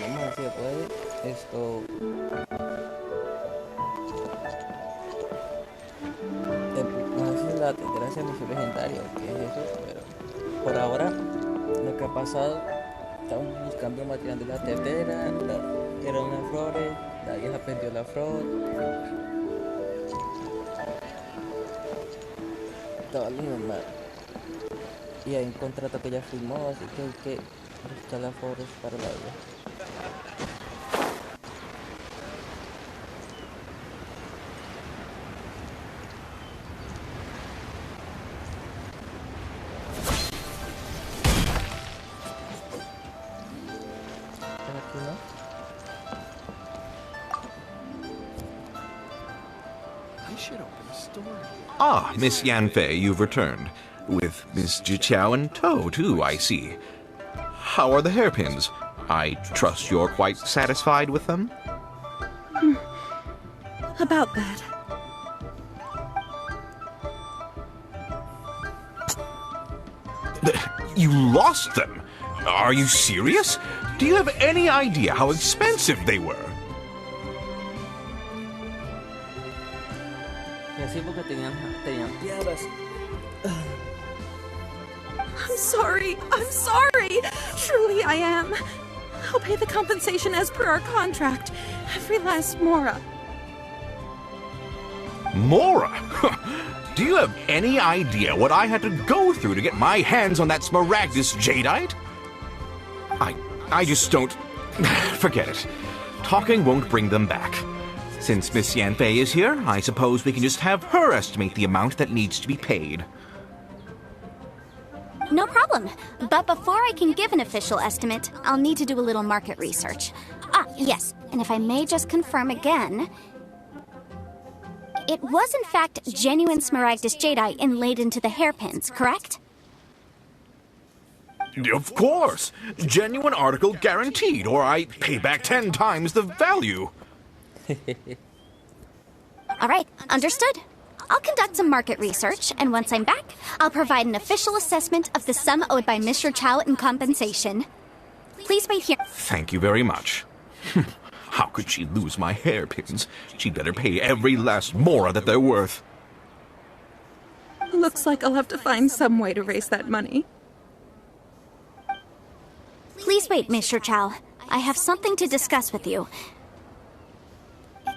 vamos a ver si se puede. Esto. No sé si la tendrá ese misión legendario o qué es eso, pero por ahora lo que ha pasado, estamos buscando material de la tetera, eran unas flores, la vieja perdió la flor, todo lo normal. Y hay un contrato que ya firmó, así que hay que buscar las flores para la vieja. ¿Pero aquí no? Ah, Miss Yanfei, you've returned. With Miss Jiqiao in tow, too, I see. How are the hairpins? I trust you're quite satisfied with them? About that. You lost them? Are you serious? Do you have any idea how expensive they were? Y así porque tenían piedras. I'm sorry. I'm sorry. Truly I am. I'll pay the compensation as per our contract. Every last mora. Mora? Do you have any idea what I had to go through to get my hands on that smaragdus jadeite? I just don't... Forget it. Talking won't bring them back. Since Miss Yanfei is here, I suppose we can just have her estimate the amount that needs to be paid. No problem. But before I can give an official estimate, I'll need to do a little market research. Ah, yes. And if I may just confirm again... It was in fact genuine smaragdus jadeite inlaid into the hairpins, correct? Of course! Genuine article guaranteed, or I pay back 10 times the value. All right, understood. I'll conduct some market research, and once I'm back, I'll provide an official assessment of the sum owed by Mr. Chow in compensation. Please wait here. Thank you very much. How could she lose my hairpins? She'd better pay every last mora that they're worth. Looks like I'll have to find some way to raise that money. Please wait, Mr. Chow. I have something to discuss with you.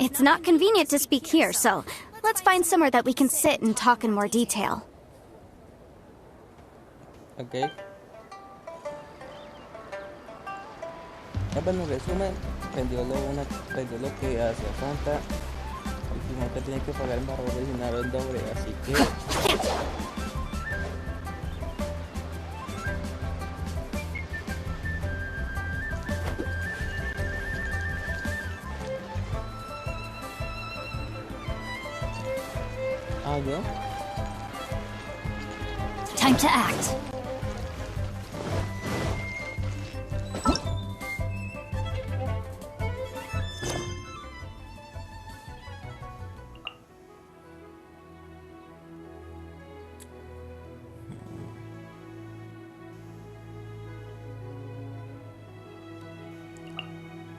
It's not convenient to speak here, so let's find somewhere that we can sit and talk in more detail. Ok. Bueno, en resumen, vendió lo que hacía falta. Al final que tiene que pagar el barro original el doble, así que... Ah, ¿yo? Time to act.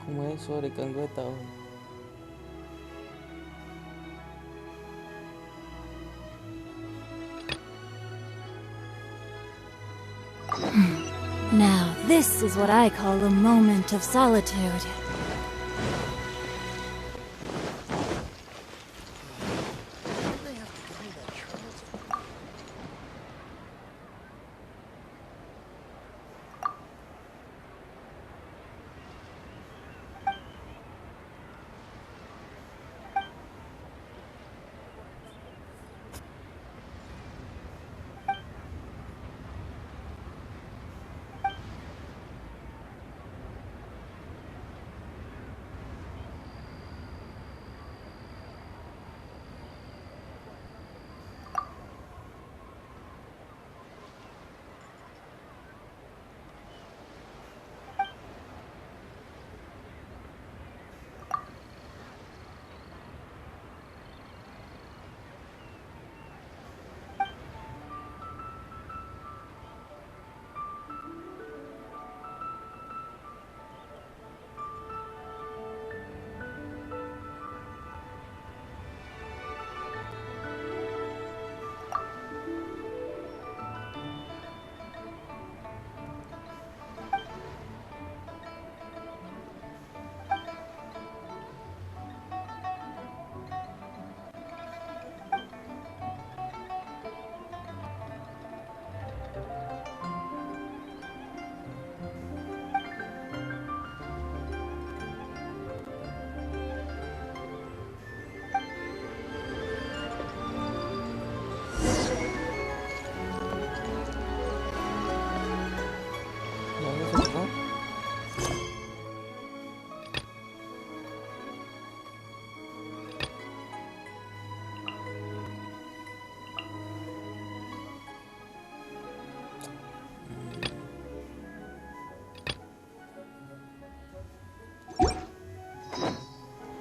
¿Cómo es sobre cangüeta? Now, this is what I call a moment of solitude.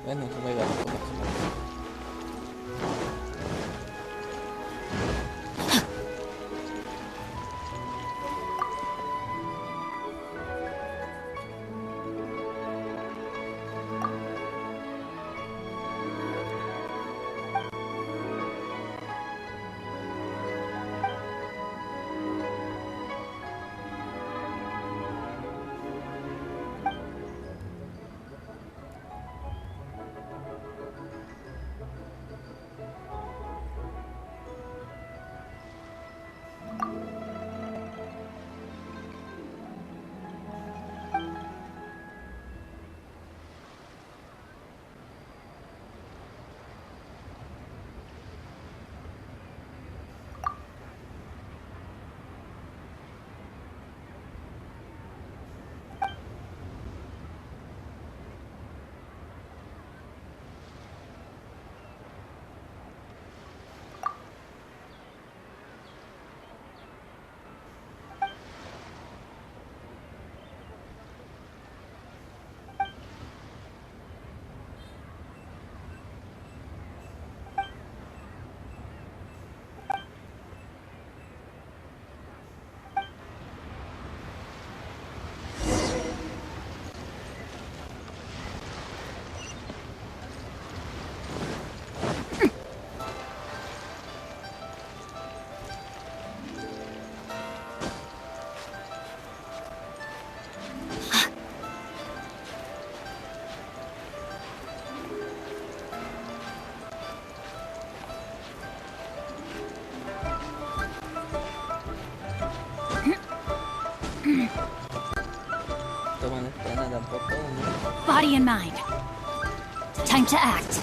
Bueno, eso me gana un poco. Toman pena tampoco, ¿no? Body and mind. Time to act.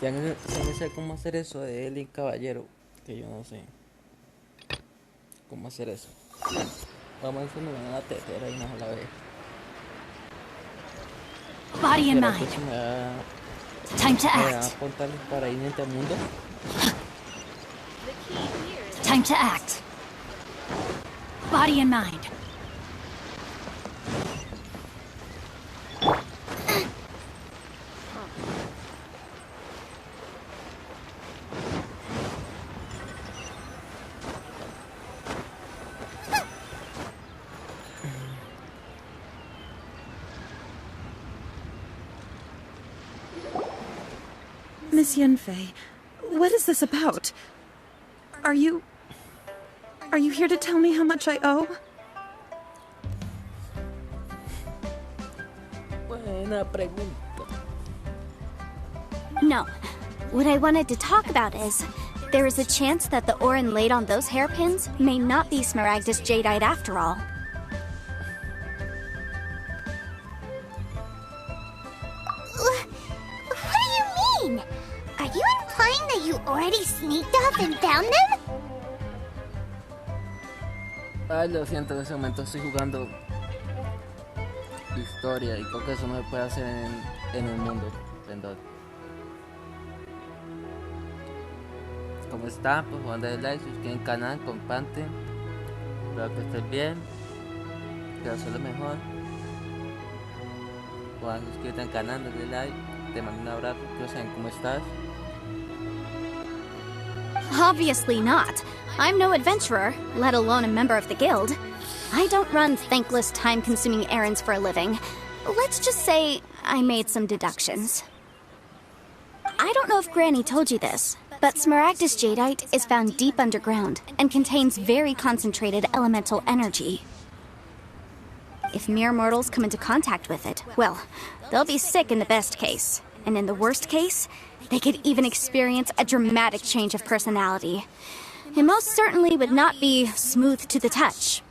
Ya no sé cómo hacer eso de él y caballero, que yo no sé cómo hacer eso. Vamos a enseñar una tetera y una a la vez. Body and ¿Será que mind. se me da, Time to me da act. portales para ir entre mundo? Time to act. Body and mind. Miss Yunfei, what is this about? Are you here to tell me how much I owe? Buena pregunta. No. What I wanted to talk about is, there is a chance that the Orin laid on those hairpins may not be Smaragdus Jadeite after all. What do you mean? Are you implying that you already sneaked off and found them? Ay, lo siento, en ese momento estoy jugando historia y creo que eso no se puede hacer en el mundo. Perdón. ¿Cómo están? Pues jugando de like, suscriben al canal, comparten. Espero que estén bien. Que hacer lo mejor. Puedan suscribirte al canal, darle like. Te mando un abrazo, quiero saber cómo estás. Obviously not. I'm no adventurer, let alone a member of the guild. I don't run thankless, time-consuming errands for a living. Let's just say I made some deductions. I I don't know if Granny told you this, but Smaragdus Jadeite is found deep underground and contains very concentrated elemental energy. If mere mortals come into contact with it, well, they'll be sick in the best case. And in the worst case, they could even experience a dramatic change of personality. It most certainly would not be smooth to the touch.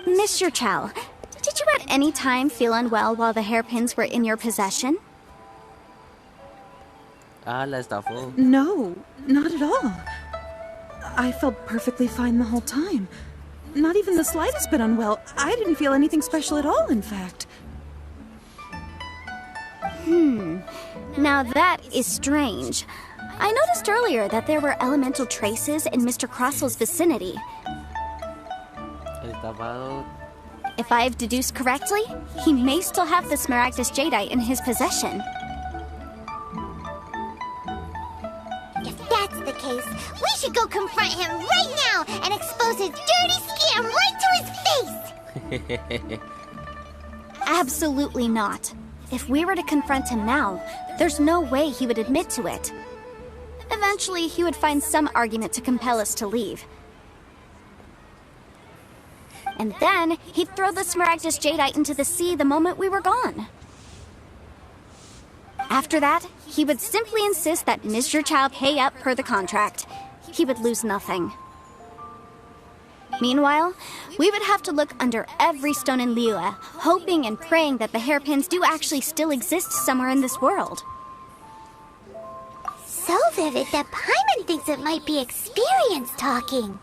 Mr. Chow, did you at any time feel unwell while the hairpins were in your possession? Ah, la estafó. No, not at all. I felt perfectly fine the whole time. Not even the slightest bit unwell. I didn't feel anything special at all, in fact. Now that is strange. I noticed earlier that there were elemental traces in Mr. Crossel's vicinity. El estafado. If I've deduced correctly, he may still have the Smaragdus Jadeite in his possession. If that's the case, we should go confront him right now and expose his dirty scam right to his face! Absolutely not. If we were to confront him now, there's no way he would admit to it. Eventually, he would find some argument to compel us to leave. And then, he'd throw the Smaragdus Jadeite into the sea the moment we were gone. After that, he would simply insist that Mr. Chow pay up per the contract. He would lose nothing. Meanwhile, we would have to look under every stone in Liyue, hoping and praying that the hairpins do actually still exist somewhere in this world. So vivid that Paimon thinks it might be experience talking.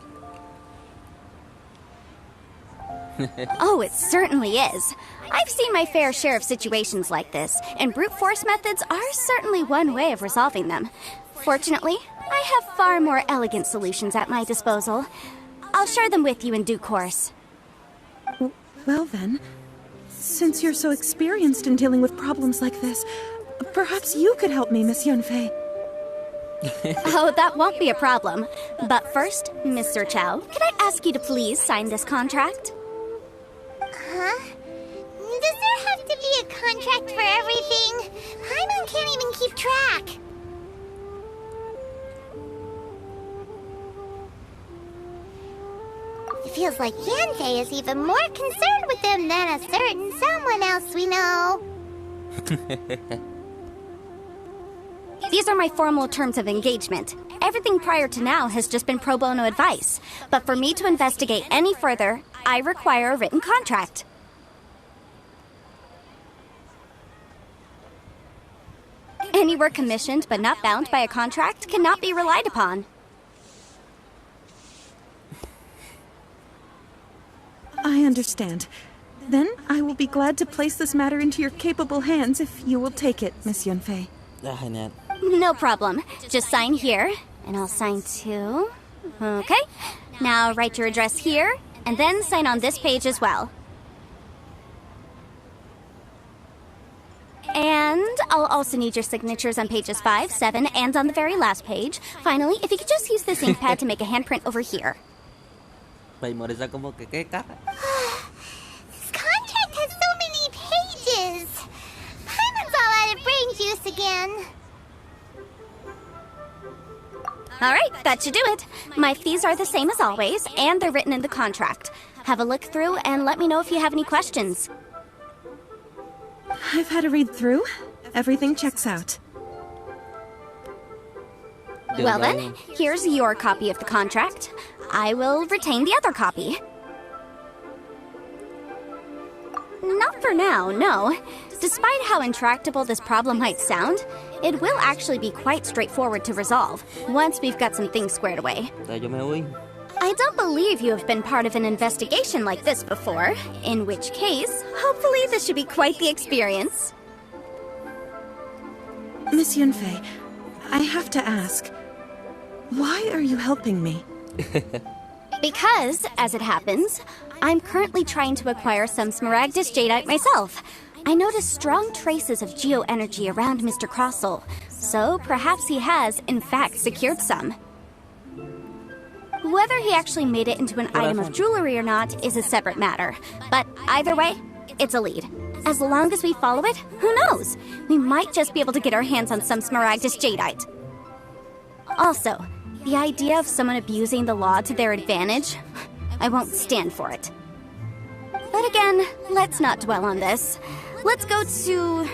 Oh, it certainly is. I've seen my fair share of situations like this, and brute force methods are certainly one way of resolving them. Fortunately, I have far more elegant solutions at my disposal. I'll share them with you in due course. Well then, since you're so experienced in dealing with problems like this, perhaps you could help me, Miss Yunfei. Oh, that won't be a problem. But first, Mr. Chow, could I ask you to please sign this contract? Huh? Does there have to be a contract for everything? Paimon can't even keep track. It feels like Yunfei is even more concerned with them than a certain someone else we know. These are my formal terms of engagement. Everything prior to now has just been pro bono advice. But for me to investigate any further, I require a written contract. Any work commissioned but not bound by a contract cannot be relied upon. I understand. Then I will be glad to place this matter into your capable hands if you will take it, Miss Yunfei. Ah, genial. No problem. Just sign here, and I'll sign too. Okay. Now write your address here, and then sign on this page as well. And I'll also need your signatures on pages 5, 7, and on the very last page. Finally, if you could just use this ink pad to make a handprint over here. Paimon como que qué cara. This contract has so many pages. Paimon's all out of brain juice again. Alright, that should do it. My fees are the same as always, and they're written in the contract. Have a look through and let me know if you have any questions. I've had a read through. Everything checks out. Well then, here's your copy of the contract. I will retain the other copy. Not for now, no. Despite how intractable this problem might sound, it will actually be quite straightforward to resolve, once we've got some things squared away. Yo me voy. I don't believe you have been part of an investigation like this before, in which case, hopefully this should be quite the experience. Miss Yunfei, I have to ask, why are you helping me? Because, as it happens, I'm currently trying to acquire some Smaragdus Jadeite myself. I noticed strong traces of geo-energy around Mr. Crossel, so perhaps he has, in fact, secured some. Whether he actually made it into an item of jewelry or not is a separate matter, but either way, it's a lead. As long as we follow it, who knows? We might just be able to get our hands on some Smaragdus Jadeite. Also, the idea of someone abusing the law to their advantage, I won't stand for it. But again, let's not dwell on this. Let's go to...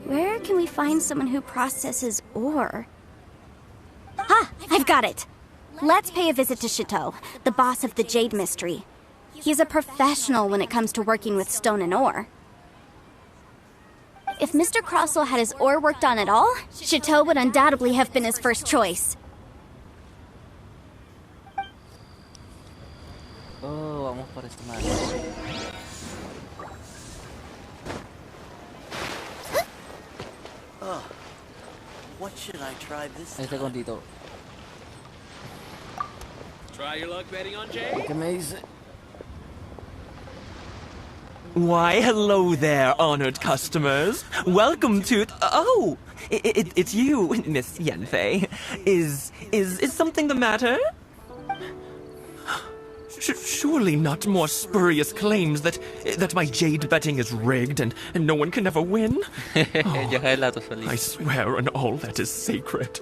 where can we find someone who processes ore? Ah, I've got it! Let's pay a visit to Chateau, the boss of the Jade Mystery. He's a professional when it comes to working with stone and ore. If Mr. Crossell had his ore worked on at all, Chateau would undoubtedly have been his first choice. Oh, vamos por este mal. What should I try this Este contito. Try your luck betting on Jade? ¿Qué me dice? Why, hello there, honored customers. Welcome to... Oh, it's you, Miss Yanfei. Is something the matter? Surely not more spurious claims that my jade betting is rigged and no one can ever win? I swear on all that is sacred.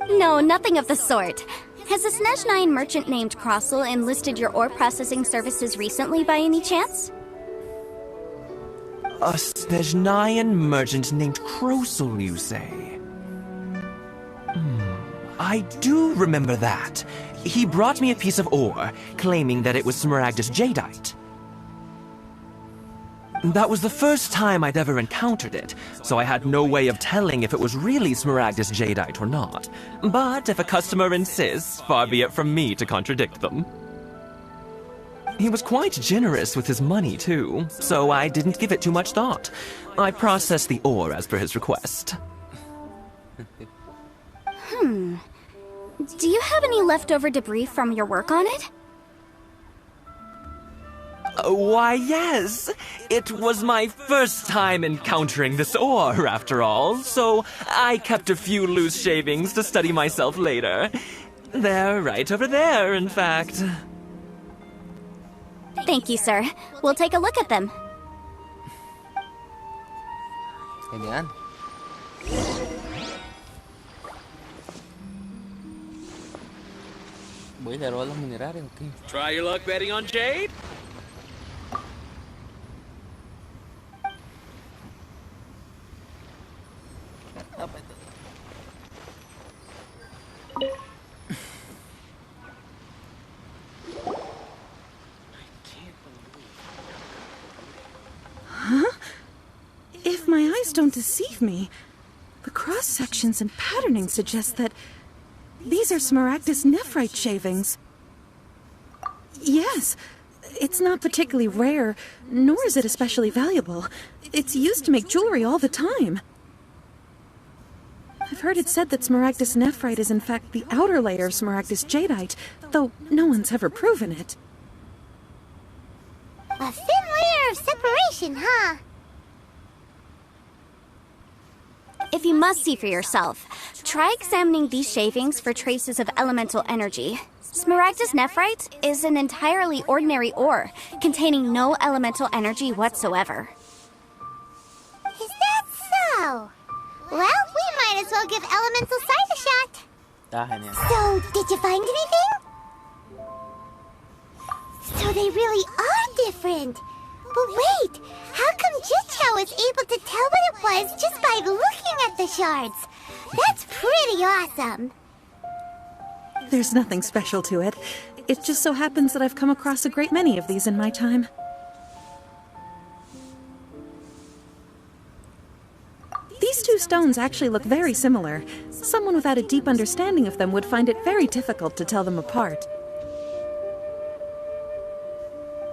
No, nothing of the sort. Has a Snezhnine merchant named Crossell enlisted your ore processing services recently by any chance? A Snezhnine merchant named Crossell, you say? I do remember that. He brought me a piece of ore, claiming that it was Smaragdus Jadeite. That was the first time I'd ever encountered it, so I had no way of telling if it was really Smaragdus Jadeite or not. But if a customer insists, far be it from me to contradict them. He was quite generous with his money, too, so I didn't give it too much thought. I processed the ore as per his request. Do you have any leftover debris from your work on it? Why, yes. It was my first time encountering this ore, after all, so I kept a few loose shavings to study myself later. They're right over there, in fact. Thank you, sir. We'll take a look at them. Genial. Voy a robar los minerales, ¿o qué? Try your luck betting on Jade? If my eyes don't deceive me, the cross-sections and patterning suggest that these are Smaragdus nephrite shavings. Yes, it's not particularly rare, nor is it especially valuable. It's used to make jewelry all the time. I've heard it said that Smaragdus nephrite is in fact the outer layer of Smaragdus jadeite, though no one's ever proven it. A thin layer of separation, huh? If you must see for yourself, try examining these shavings for traces of elemental energy. Smaragdus nephrite is an entirely ordinary ore, containing no elemental energy whatsoever. Is that so? Well, we might as well give Elemental Sight a shot. Está genial. So, did you find anything? So they really are different. But wait, how come Jichao was able to tell what it was just by looking at the shards? That's pretty awesome. There's nothing special to it. It just so happens that I've come across a great many of these in my time. These two stones actually look very similar. Someone without a deep understanding of them would find it very difficult to tell them apart.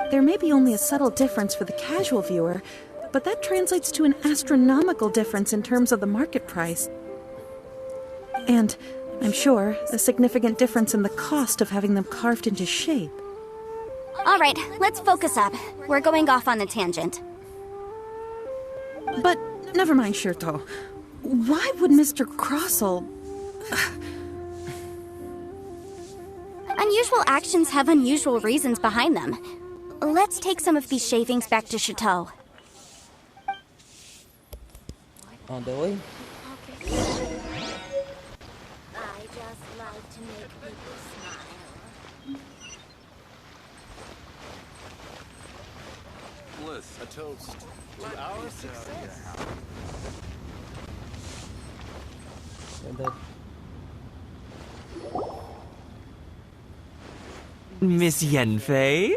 There may be only a subtle difference for the casual viewer, but that translates to an astronomical difference in terms of the market price. And, I'm sure, a significant difference in the cost of having them carved into shape. All right, let's focus up. We're going off on a tangent. But, never mind, Shirto. Why would Mr. Crossell... Unusual actions have unusual reasons behind them. let's take some of these shavings back to Chateau. ¿A dónde voy? I just like to make people smile. Bliss, a toast to our success. ¿Dónde? Miss Yenfei?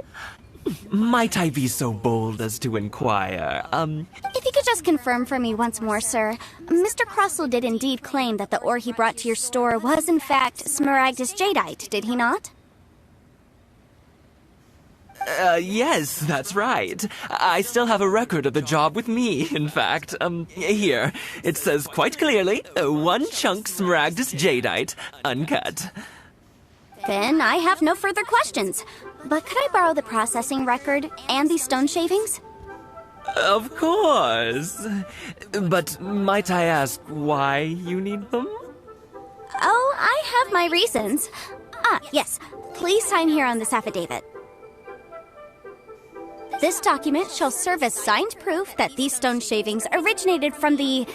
Might I be so bold as to inquire, If you could just confirm for me once more, sir. Mr. Crossell did indeed claim that the ore he brought to your store was in fact Smaragdus Jadeite, did he not? yes, that's right. I still have a record of the job with me, in fact. Here. It says quite clearly, 1 chunk Smaragdus Jadeite, uncut. Then I have no further questions. But could I borrow the processing record and these stone shavings? Of course. But might I ask why you need them? Oh, I have my reasons. Ah, yes. Please sign here on this affidavit. This document shall serve as signed proof that these stone shavings originated from the,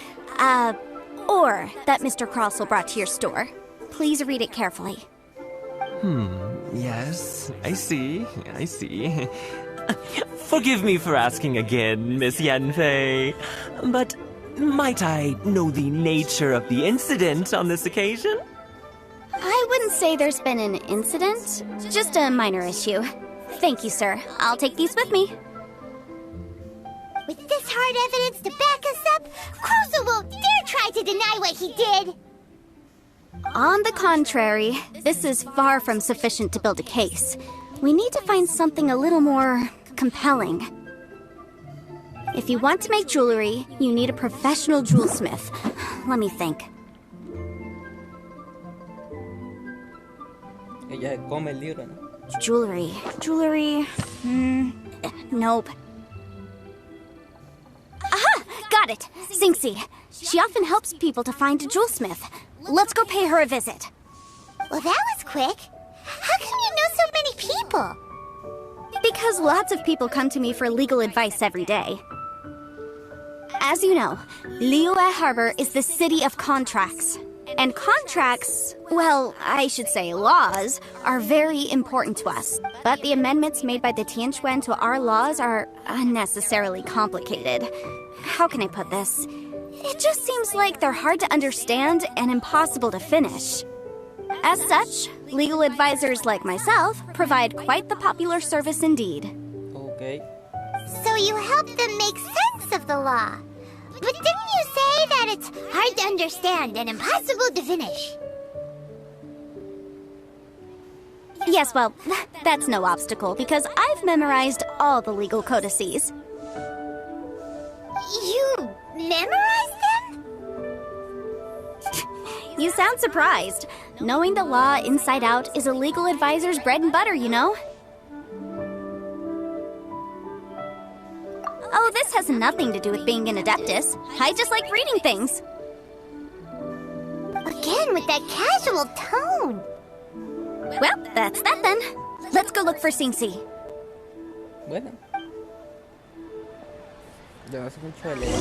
ore that Mr. Crossell brought to your store. Please read it carefully. Yes, I see. Forgive me for asking again, Miss Yenfei. But might I know the nature of the incident on this occasion? I wouldn't say there's been an incident, just a minor issue. Thank you, sir. I'll take these with me. With this hard evidence to back us up, Crossell won't dare try to deny what he did. On the contrary, this is far from sufficient to build a case. We need to find something a little more compelling. If you want to make jewelry, you need a professional jewelsmith. Let me think. Ella se come el libro, ¿no? Jewelry. Nope. Aha! Got it! Xingxi. She often helps people to find a jewelsmith. Let's go pay her a visit. Well, that was quick. How come you know so many people? Because lots of people come to me for legal advice every day. As you know, Liyue Harbor is the city of contracts. And contracts, well, I should say laws, are very important to us. But the amendments made by the Tianquan to our laws are unnecessarily complicated. How can I put this? It just seems like they're hard to understand and impossible to finish. As such, legal advisors like myself provide quite the popular service indeed. Okay. So you help them make sense of the law. But didn't you say that it's hard to understand and impossible to finish? Yes, well, that's no obstacle because I've memorized all the legal codices. You memorized them? You sound surprised. Knowing the law inside out is a legal advisor's bread and butter, you know? Oh, this has nothing to do with being an adeptus. I just like reading things. Again, with that casual tone. Well, that's that then. Let's go look for Xingxi. Bueno. Ya no hace mucho de leer.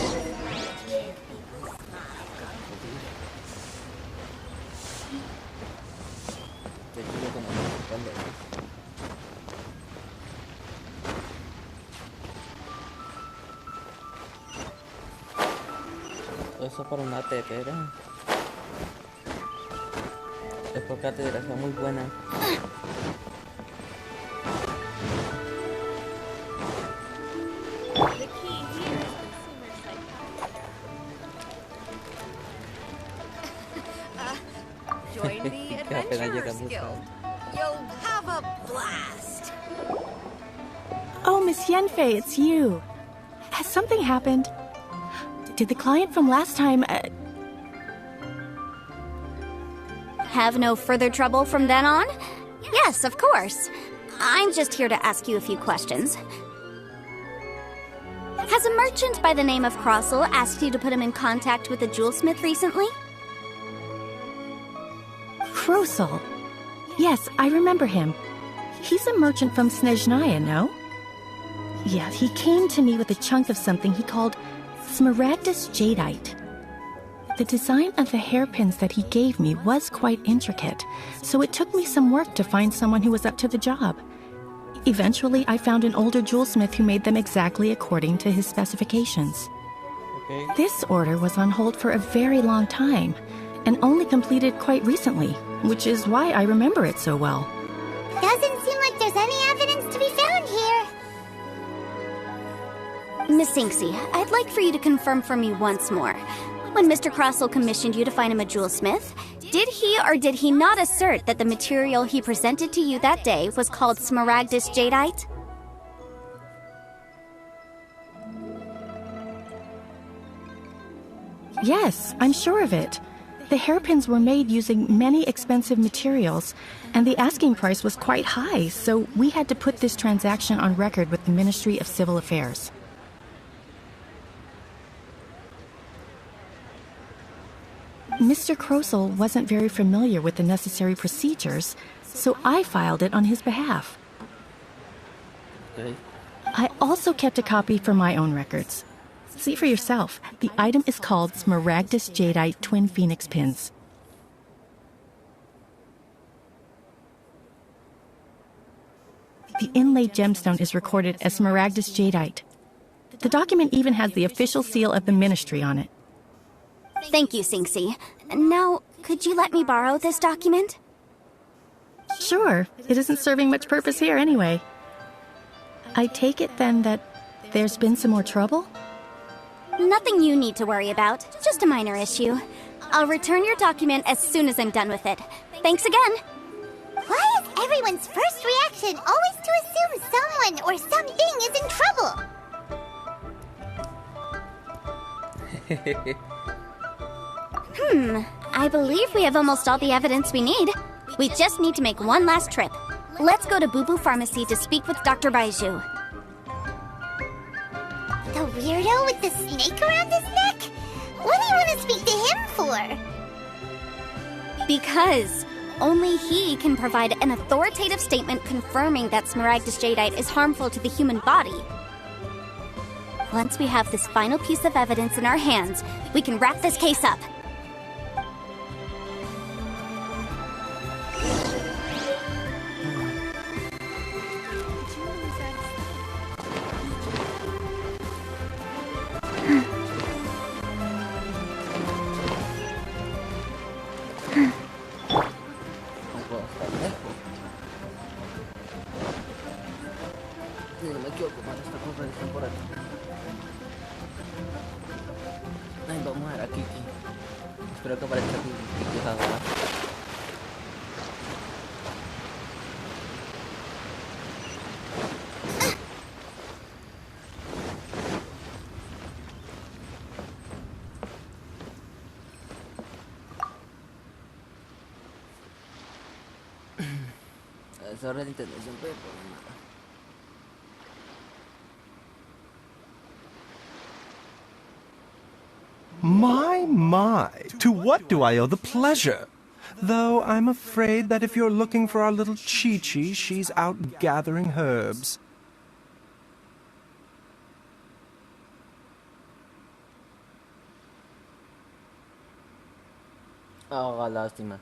Te ayudo con el panel. Eso para una tetera. Espero que la tetera sea muy buena. Join the adventurers guild. You'll have a blast. Oh, Miss Yenfei, it's you. Has something happened? Did the client from last time... Have no further trouble from then on? Yes, of course. I'm just here to ask you a few questions. Has a merchant by the name of Crossell asked you to put him in contact with a jewelsmith recently? Crossell? Yes, I remember him. He's a merchant from Snezhnaya, no? Yeah, he came to me with a chunk of something he called Smaragdus Jadeite. The design of the hairpins that he gave me was quite intricate, so it took me some work to find someone who was up to the job. Eventually, I found an older jewelsmith who made them exactly according to his specifications. Okay. This order was on hold for a very long time, and only completed quite recently, which is why I remember it so well. Doesn't seem like there's any evidence to be found here. Miss Sinksy, I'd like for you to confirm for me once more. When Mr. Crossell commissioned you to find him a jewelsmith, did he or did he not assert that the material he presented to you that day was called Smaragdus Jadeite? Yes, I'm sure of it. The hairpins were made using many expensive materials, and the asking price was quite high, so we had to put this transaction on record with the Ministry of Civil Affairs. Mr. Crossell wasn't very familiar with the necessary procedures, so I filed it on his behalf. Okay. I also kept a copy for my own records. See for yourself, the item is called Smaragdus Jadeite Twin Phoenix Pins. The inlaid gemstone is recorded as Smaragdus Jadeite. The document even has the official seal of the ministry on it. Thank you, Sinksy. Now, could you let me borrow this document? Sure, it isn't serving much purpose here anyway. I take it then that there's been some more trouble? Nothing you need to worry about, just a minor issue. I'll return your document as soon as I'm done with it. Thanks again! Why is everyone's first reaction always to assume someone or something is in trouble? I believe we have almost all the evidence we need. We just need to make one last trip. Let's go to Boo Boo Pharmacy to speak with Dr. Baiju. The weirdo with the snake around his neck? What do you want to speak to him for? Because only he can provide an authoritative statement confirming that Smaragdus Jadeite is harmful to the human body. Once we have this final piece of evidence in our hands, we can wrap this case up. Ay, vamos a ver a Kiki. Espero que aparezca Kiki ahora. Esa hora de internet siempre hay problemas. My, to what do I owe the pleasure? Though I'm afraid that if you're looking for our little Chi-Chi, she's out gathering herbs. Oh, lástima.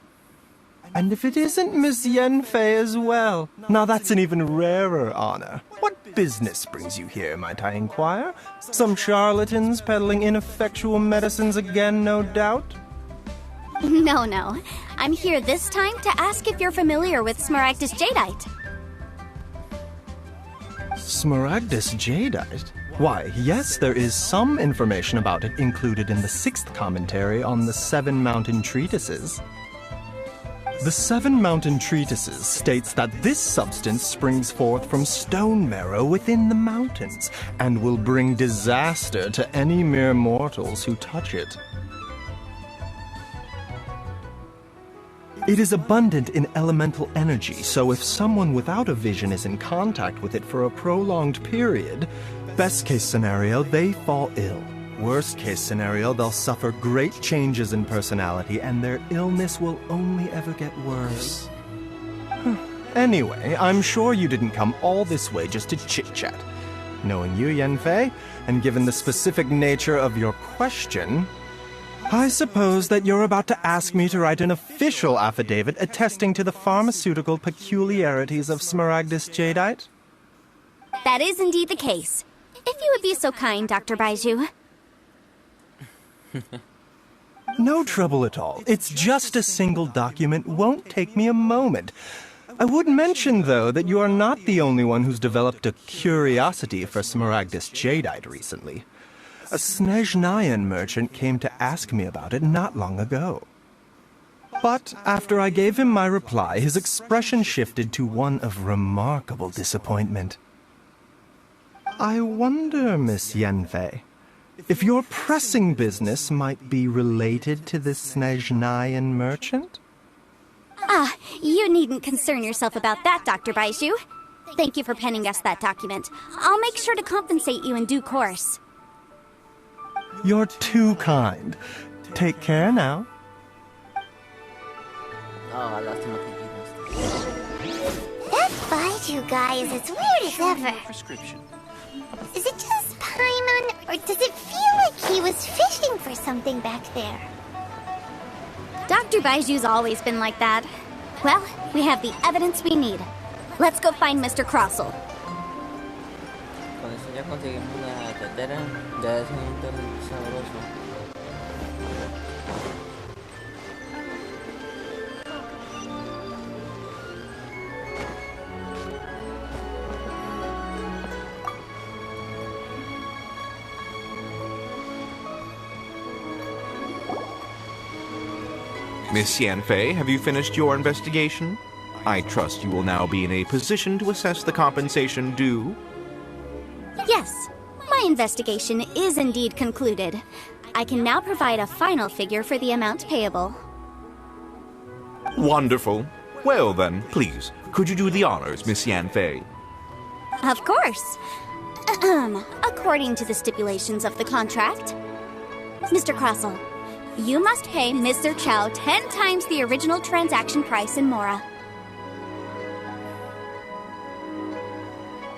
And if it isn't Miss Yenfei as well? Now that's an even rarer honor. What business brings you here, might I inquire? Some charlatans peddling ineffectual medicines again, no doubt? No. I'm here this time to ask if you're familiar with Smaragdus Jadeite. Smaragdus Jadeite? Why, yes, there is some information about it included in the 6th commentary on the 7 Mountain Treatises. The 7 Mountain Treatises states that this substance springs forth from stone marrow within the mountains, and will bring disaster to any mere mortals who touch it. It is abundant in elemental energy, so if someone without a vision is in contact with it for a prolonged period, best case scenario, they fall ill. Worst case scenario, they'll suffer great changes in personality, and their illness will only ever get worse. Anyway, I'm sure you didn't come all this way just to chit-chat. Knowing you, Yanfei, and given the specific nature of your question, I suppose that you're about to ask me to write an official affidavit attesting to the pharmaceutical peculiarities of Smaragdus jadeite? That is indeed the case. If you would be so kind, Dr. Baiju. No trouble at all. It's just a single document. Won't take me a moment. I would mention, though, that you are not the only one who's developed a curiosity for Smaragdus jadeite recently. A Snezhnayan merchant came to ask me about it not long ago. But after I gave him my reply, his expression shifted to one of remarkable disappointment. I wonder, Miss Yanfei, if your pressing business might be related to this Snezhnayan merchant? Ah, you needn't concern yourself about that, Dr. Baiju. Thank you for penning us that document. I'll make sure to compensate you in due course. You're too kind. Take care now. That Baiju guy is as weird as ever. Prescription. Is it just Paimon, or does it feel like he was fishing for something back there? Dr. Baiju's always been like that. Well, we have the evidence we need. Let's go find Mr. Crossell. Con eso ya conseguimos la tetera, ya es un internet sabroso. Miss Yanfei, have you finished your investigation? I trust you will now be in a position to assess the compensation due. Yes, my investigation is indeed concluded. I can now provide a final figure for the amount payable. Wonderful. Well then, please, could you do the honors, Miss Yanfei? Of course. According to the stipulations of the contract, Mr. Crossell, you must pay Mr. Chow 10 times the original transaction price in Mora.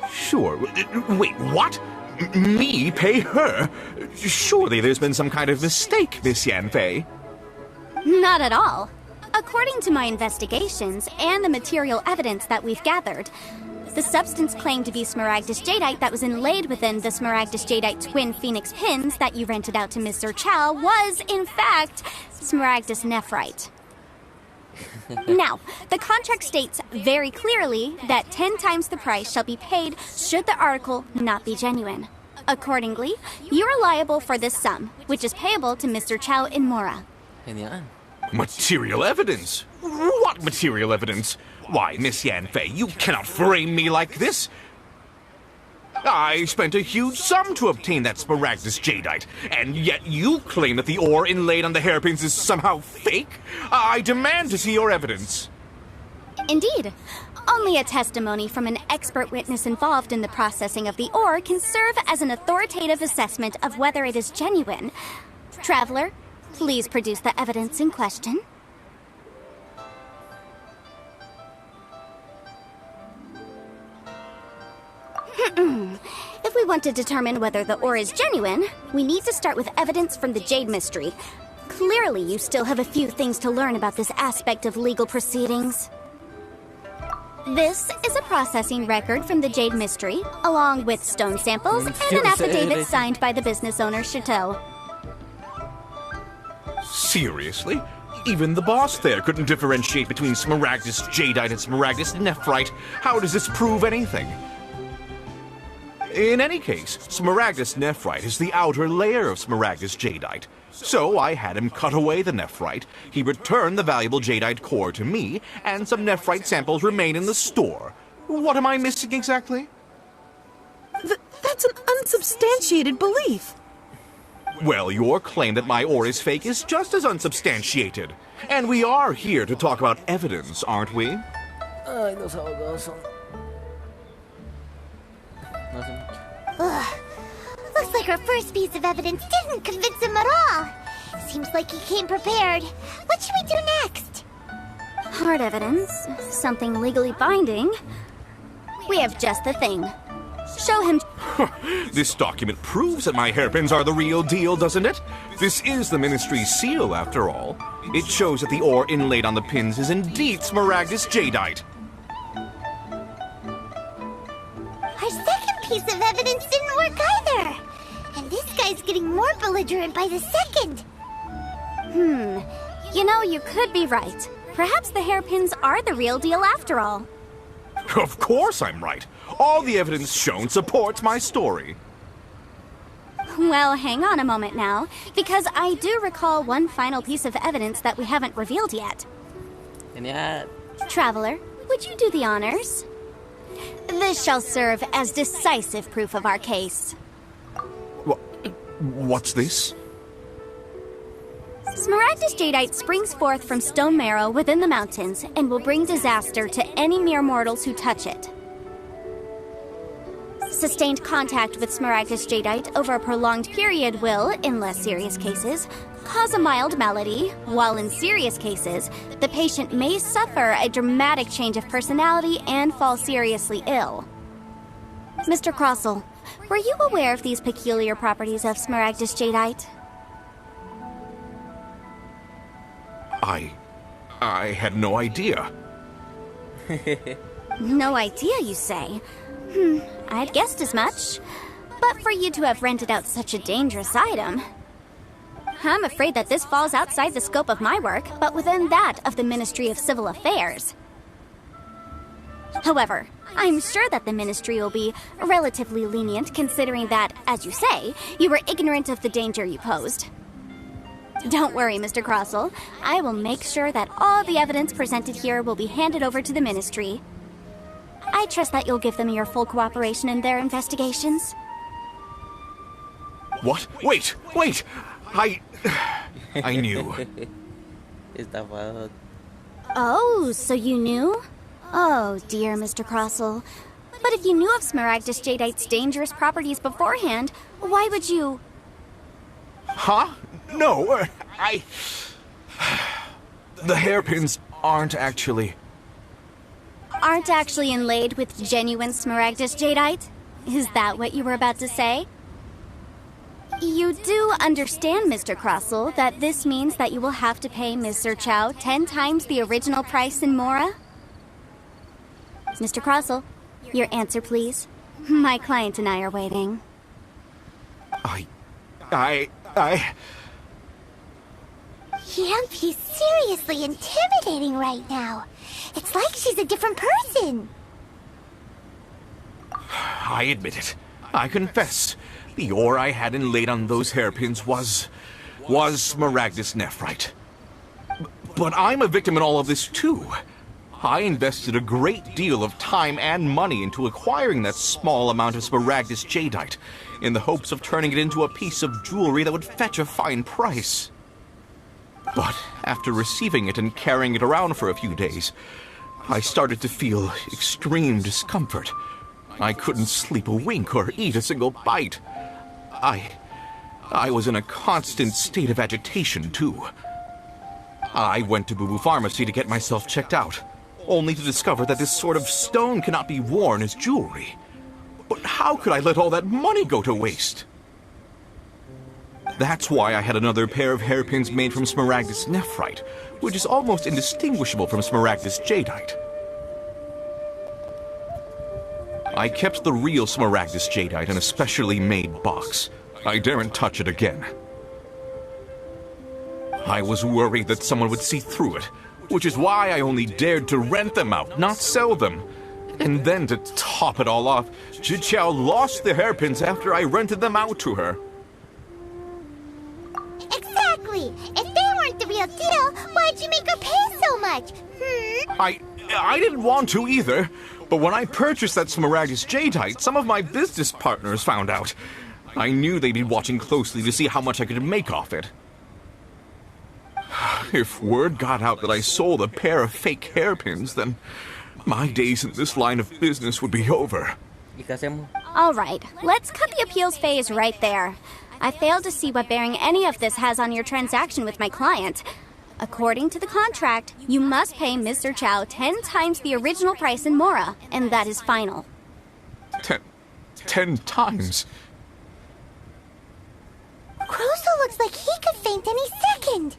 Sure. Wait, what? Me pay her? Surely there's been some kind of mistake, Miss Yanfei. Not at all. According to my investigations and the material evidence that we've gathered, the substance claimed to be Smaragdus jadeite that was inlaid within the Smaragdus jadeite twin phoenix pins that you rented out to Mr. Chow was, in fact, Smaragdus nephrite. Now, the contract states very clearly that 10 times the price shall be paid should the article not be genuine. Accordingly, you are liable for this sum, which is payable to Mr. Chow in Mora. Genial. Material evidence? What material evidence? Why, Miss Yanfei, you cannot frame me like this. I spent a huge sum to obtain that Smaragdus jadeite, and yet you claim that the ore inlaid on the hairpins is somehow fake? I demand to see your evidence. Indeed. Only a testimony from an expert witness involved in the processing of the ore can serve as an authoritative assessment of whether it is genuine. Traveler, please produce the evidence in question. If we want to determine whether the ore is genuine, we need to start with evidence from the Jade Mystery. Clearly, you still have a few things to learn about this aspect of legal proceedings. This is a processing record from the Jade Mystery, along with stone samples and an affidavit signed by the business owner, Chateau. Seriously? Even the boss there couldn't differentiate between Smaragdus jadeite and Smaragdus nephrite. How does this prove anything? In any case, Smaragdus nephrite is the outer layer of Smaragdus jadeite. So I had him cut away the nephrite, he returned the valuable jadeite core to me, and some nephrite samples remain in the store. What am I missing exactly? That's an unsubstantiated belief. Well, your claim that my ore is fake is just as unsubstantiated. And we are here to talk about evidence, aren't we? Ay, los abogados son... No sé mucho. Ugh. Looks like our first piece of evidence didn't convince him at all. Seems like he came prepared. What should we do next? Hard evidence, something legally binding. We have just the thing. Show him. This document proves that my hairpins are the real deal, doesn't it? This is the Ministry's seal, after all. It shows that the ore inlaid on the pins is indeed Smaragdus jadeite. Our second piece of evidence didn't work either. And this guy's getting more belligerent by the second. You know, you could be right. Perhaps the hairpins are the real deal after all. Of course I'm right. All the evidence shown supports my story. Well, hang on a moment now, because I do recall one final piece of evidence that we haven't revealed yet. Genial. Traveler, would you do the honors? This shall serve as decisive proof of our case. What's this? Smaragdus jadeite springs forth from stone marrow within the mountains and will bring disaster to any mere mortals who touch it. Sustained contact with Smaragdus jadeite over a prolonged period will, in less serious cases, cause a mild malady, while in serious cases, the patient may suffer a dramatic change of personality and fall seriously ill. Mr. Crossell, were you aware of these peculiar properties of Smaragdus jadeite? I had no idea. No idea, you say? I'd guessed as much. But for you to have rented out such a dangerous item... I'm afraid that this falls outside the scope of my work, but within that of the Ministry of Civil Affairs. However, I'm sure that the Ministry will be relatively lenient considering that, as you say, you were ignorant of the danger you posed. Don't worry, Mr. Crossell. I will make sure that all the evidence presented here will be handed over to the Ministry. I trust that you'll give them your full cooperation in their investigations. What? Wait! I knew. Estafador. Oh, so you knew? Oh, dear Mr. Crossell. But if you knew of Smaragdus jadeite's dangerous properties beforehand, why would you... Huh? No, The hairpins aren't actually... Aren't actually inlaid with genuine Smaragdus jadeite? Is that what you were about to say? You do understand, Mr. Crossell, that this means that you will have to pay Mr. Chow 10 times the original price in Mora? Mr. Crossell, your answer, please. My client and I are waiting. Yep, he's seriously intimidating right now. It's like she's a different person. I admit it. I confess. The ore I had inlaid on those hairpins was Smaragdus nephrite. But I'm a victim in all of this too. I invested a great deal of time and money into acquiring that small amount of Smaragdus jadeite, in the hopes of turning it into a piece of jewelry that would fetch a fine price. But after receiving it and carrying it around for a few days, I started to feel extreme discomfort. I couldn't sleep a wink or eat a single bite. I was in a constant state of agitation, too. I went to Boo Boo Pharmacy to get myself checked out, only to discover that this sort of stone cannot be worn as jewelry. But how could I let all that money go to waste? That's why I had another pair of hairpins made from Smaragdus nephrite, which is almost indistinguishable from Smaragdus jadeite. I kept the real Smaragdus jadeite in a specially made box. I daren't touch it again. I was worried that someone would see through it, which is why I only dared to rent them out, not sell them. And then to top it all off, Jiqiao lost the hairpins after I rented them out to her. Exactly! If they weren't the real deal, why'd you make her pay so much? I didn't want to either, but when I purchased that Smaragdus jadeite, some of my business partners found out. I knew they'd be watching closely to see how much I could make off it. If word got out that I sold a pair of fake hairpins, then my days in this line of business would be over. All right, let's cut the appeals phase right there. I failed to see what bearing any of this has on your transaction with my client. According to the contract, you must pay Mr. Chow 10 times the original price in Mora, and that is final. 10 times. Crozal looks like he could faint any second.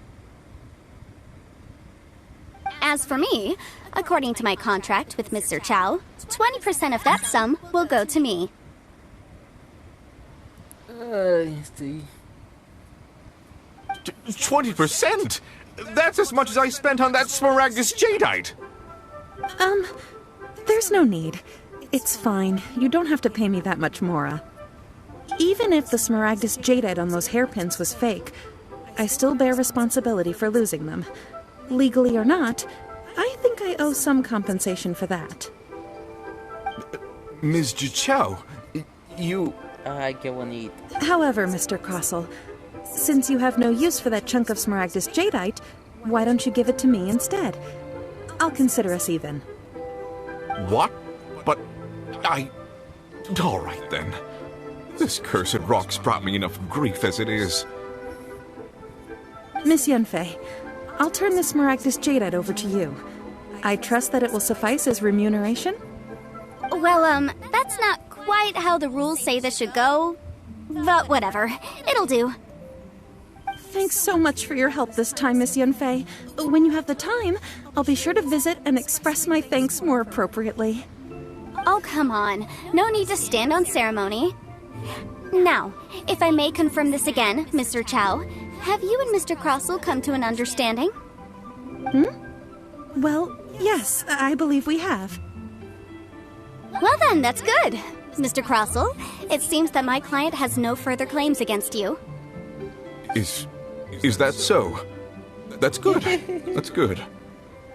As for me, according to my contract with Mr. Chow, 20% of that sum will go to me. Sí. 20%? That's as much as I spent on that Smaragdus Jadeite. There's no need. It's fine. You don't have to pay me that much, Mora. Even if the Smaragdus Jadeite on those hairpins was fake, I still bear responsibility for losing them. Legally or not, I think I owe some compensation for that. Ms. Chow, you... Ay, qué bonito. However, Mr. Crossell, since you have no use for that chunk of Smaragdus Jadeite, why don't you give it to me instead? I'll consider us even. What? But I... All right, then. This cursed rock's brought me enough grief as it is. Miss Yunfei, I'll turn the Smaragdus Jadeite over to you. I trust that it will suffice as remuneration? Well, that's not quite how the rules say this should go. But whatever. It'll do. Thanks so much for your help this time, Miss Yunfei. When you have the time, I'll be sure to visit and express my thanks more appropriately. Oh, come on. No need to stand on ceremony. Now, if I may confirm this again, Mr. Chow, have you and Mr. Crossell come to an understanding? Well, yes, I believe we have. Well then, that's good. Mr. Crossell, it seems that my client has no further claims against you. Is that so? That's good. That's good.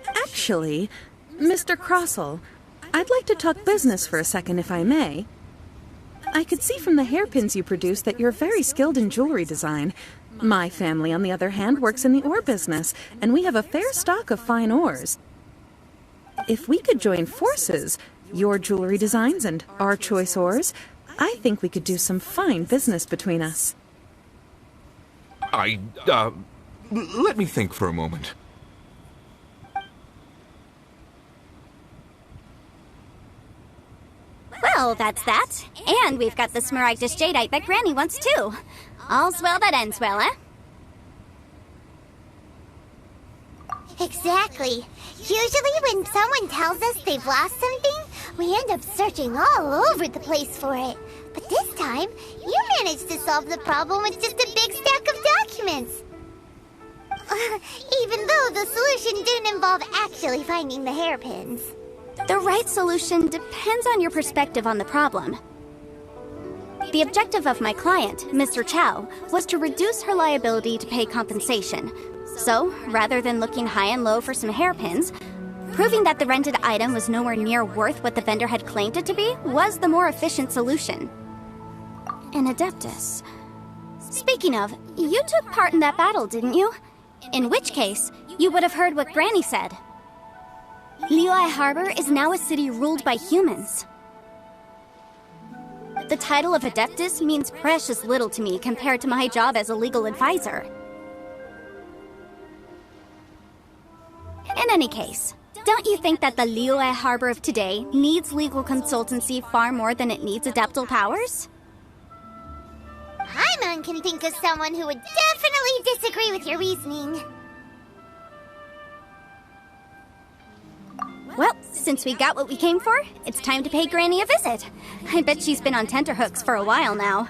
Actually, Mr. Crossell, I'd like to talk business for a second, if I may. I could see from the hairpins you produce that you're very skilled in jewelry design. My family, on the other hand, works in the ore business, and we have a fair stock of fine ores. If we could join forces, your jewelry designs and our choice ores, I think we could do some fine business between us. Let me think for a moment. Well, that's that. And we've got the Smaragdus Jadeite that Granny wants too. All's well that ends well, eh? Exactly. Usually when someone tells us they've lost something, we end up searching all over the place for it. But this time, you managed to solve the problem with just a big stack of documents. Even though the solution didn't involve actually finding the hairpins. The right solution depends on your perspective on the problem. The objective of my client, Mr. Chow, was to reduce her liability to pay compensation. So, rather than looking high and low for some hairpins, proving that the rented item was nowhere near worth what the vendor had claimed it to be was the more efficient solution. An Adeptus. Speaking of, you took part in that battle, didn't you? In which case, you would have heard what Granny said. Liyue Harbor is now a city ruled by humans. The title of Adeptus means precious little to me compared to my job as a legal advisor. In any case, don't you think that the Liyue Harbor of today needs legal consultancy far more than it needs adeptal powers? Paimon can think of someone who would definitely disagree with your reasoning. Well, since we got what we came for, it's time to pay Granny a visit. I bet she's been on tenterhooks for a while now.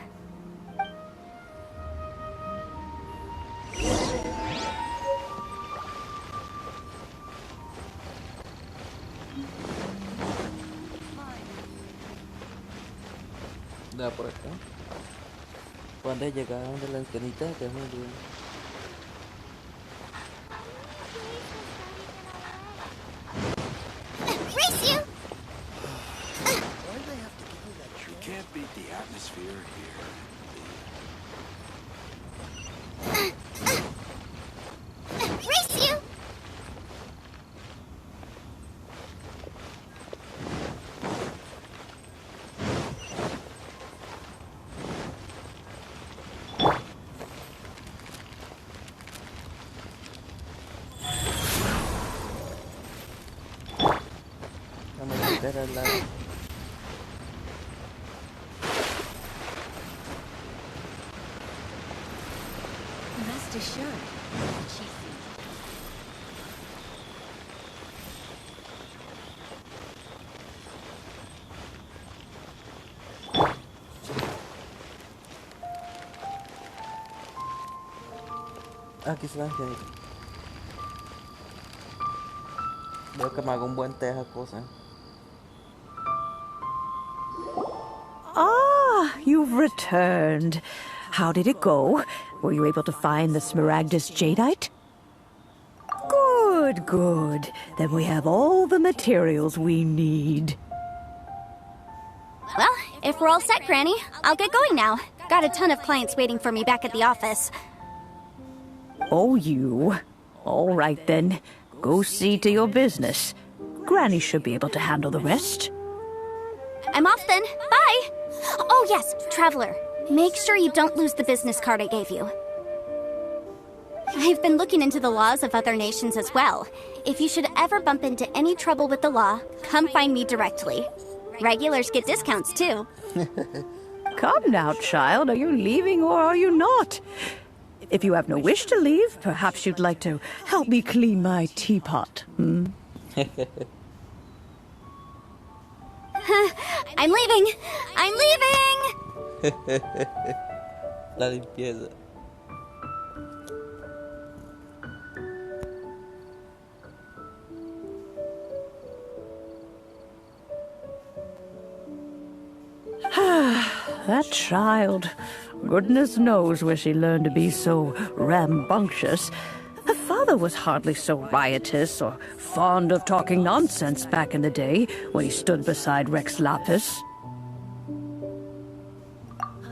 Da por acá. Cuando llegaron de la esquinita, que es muy bien. Race you! Why do they have to give me that? You can't beat the atmosphere here. Race you! Vamos a meter al lado. rest assured, Chief. Aquí está la angelito. Veo que me hago un buen té esa cosa. Ah, you've returned. How did it go? Were you able to find the Smaragdus Jadeite? Good, good. Then we have all the materials we need. Well, if we're all set, Granny, I'll get going now. Got a ton of clients waiting for me back at the office. Oh, you. All right, then. Go see to your business. Granny should be able to handle the rest. I'm off then. Bye! Oh yes, Traveler. Make sure you don't lose the business card I gave you. I've been looking into the laws of other nations as well. If you should ever bump into any trouble with the law, come find me directly. Regulars get discounts too. Come now, child. Are you leaving or are you not? If you have no wish to leave, perhaps you'd like to help me clean my teapot, hmm? I'm leaving! I'm leaving! La limpieza. That child. Goodness knows where she learned to be so rambunctious. Her father was hardly so riotous or fond of talking nonsense back in the day when he stood beside Rex Lapis.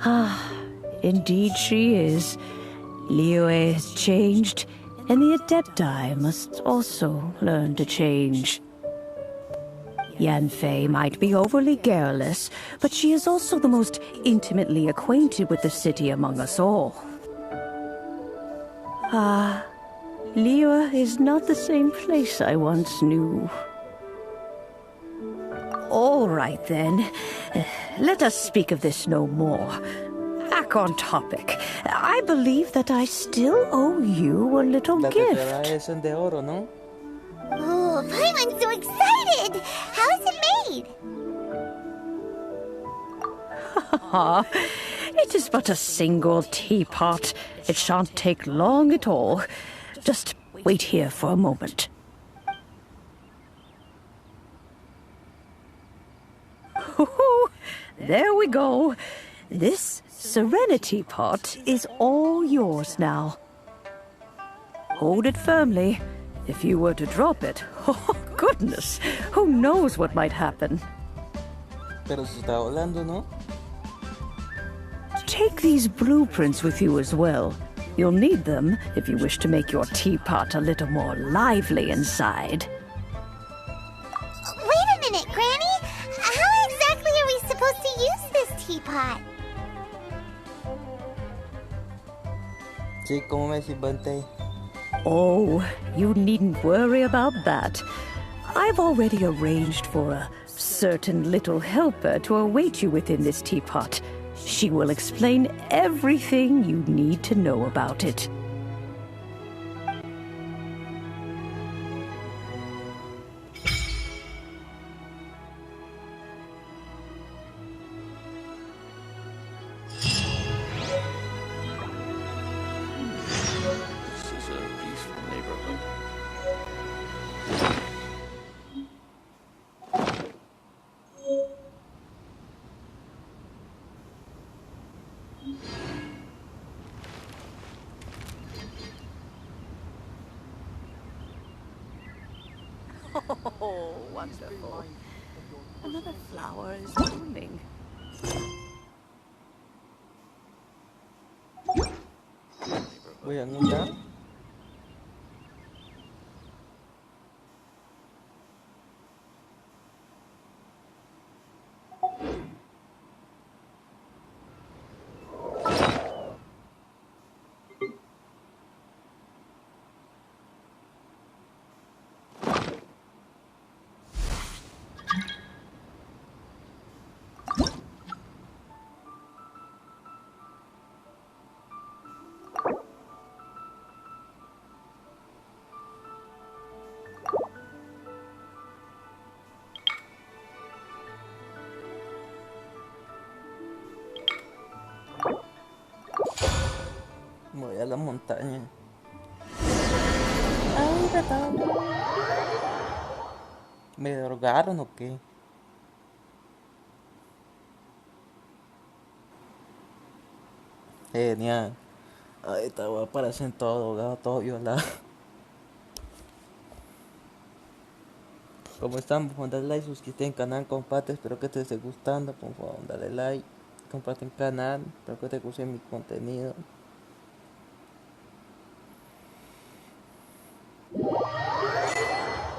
Ah, indeed she is. Liyue has changed, and the Adepti must also learn to change. Yanfei might be overly garrulous, but she is also the most intimately acquainted with the city among us all. Ah, Liyue is not the same place I once knew. All right, then. Let us speak of this no more. Back on topic. I believe that I still owe you a little La gift. tetera es de oro, ¿no? Oh, Paimon's so excited! How is it made? It is but a single teapot. It shan't take long at all. Just wait here for a moment. There we go. This Serenity pot is all yours now. Hold it firmly. If you were to drop it, oh goodness, who knows what might happen. Pero se está volando, ¿no? Take these blueprints with you as well. You'll need them if you wish to make your teapot a little more lively inside. Wait a minute, Granny! How exactly are we supposed to use this teapot? Sí, ¿cómo me sirvo el té? Oh, you needn't worry about that. I've already arranged for a certain little helper to await you within this teapot. She will explain everything you need to know about it. This is a peaceful neighborhood. Oh, wonderful. Another flower is blooming. Voy a anotar. Me voy a la montaña. Ay, perdón. ¿Me drogaron o qué? Genial. Ahí está, voy a aparecer todo drogado, todo violado. ¿Cómo están? Por favor, dale like, suscríbete al canal, comparte, espero que te esté gustando. Por favor, dale like, comparte el canal, espero que te guste mi contenido.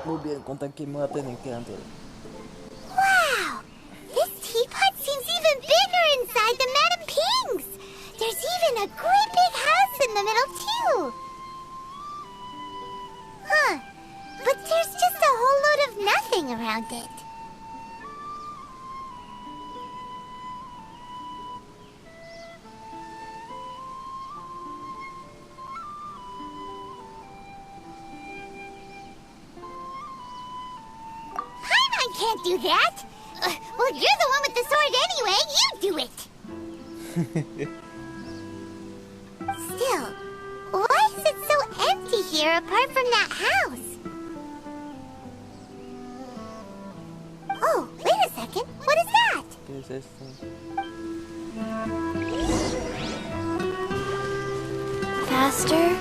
Muy bien, ¿cuánto aquí me voy a tener que dar? Wow! This teapot seems even bigger inside than Madame Ping's! There's even a great big house in the middle, too! Huh. But there's just a whole load of nothing around it. Paimon can't do that! Well, you're the one with the sword anyway, you do it! Still, why is it so empty here apart from that house? Oh, wait a second. What is that? ¿Qué es esto? Faster?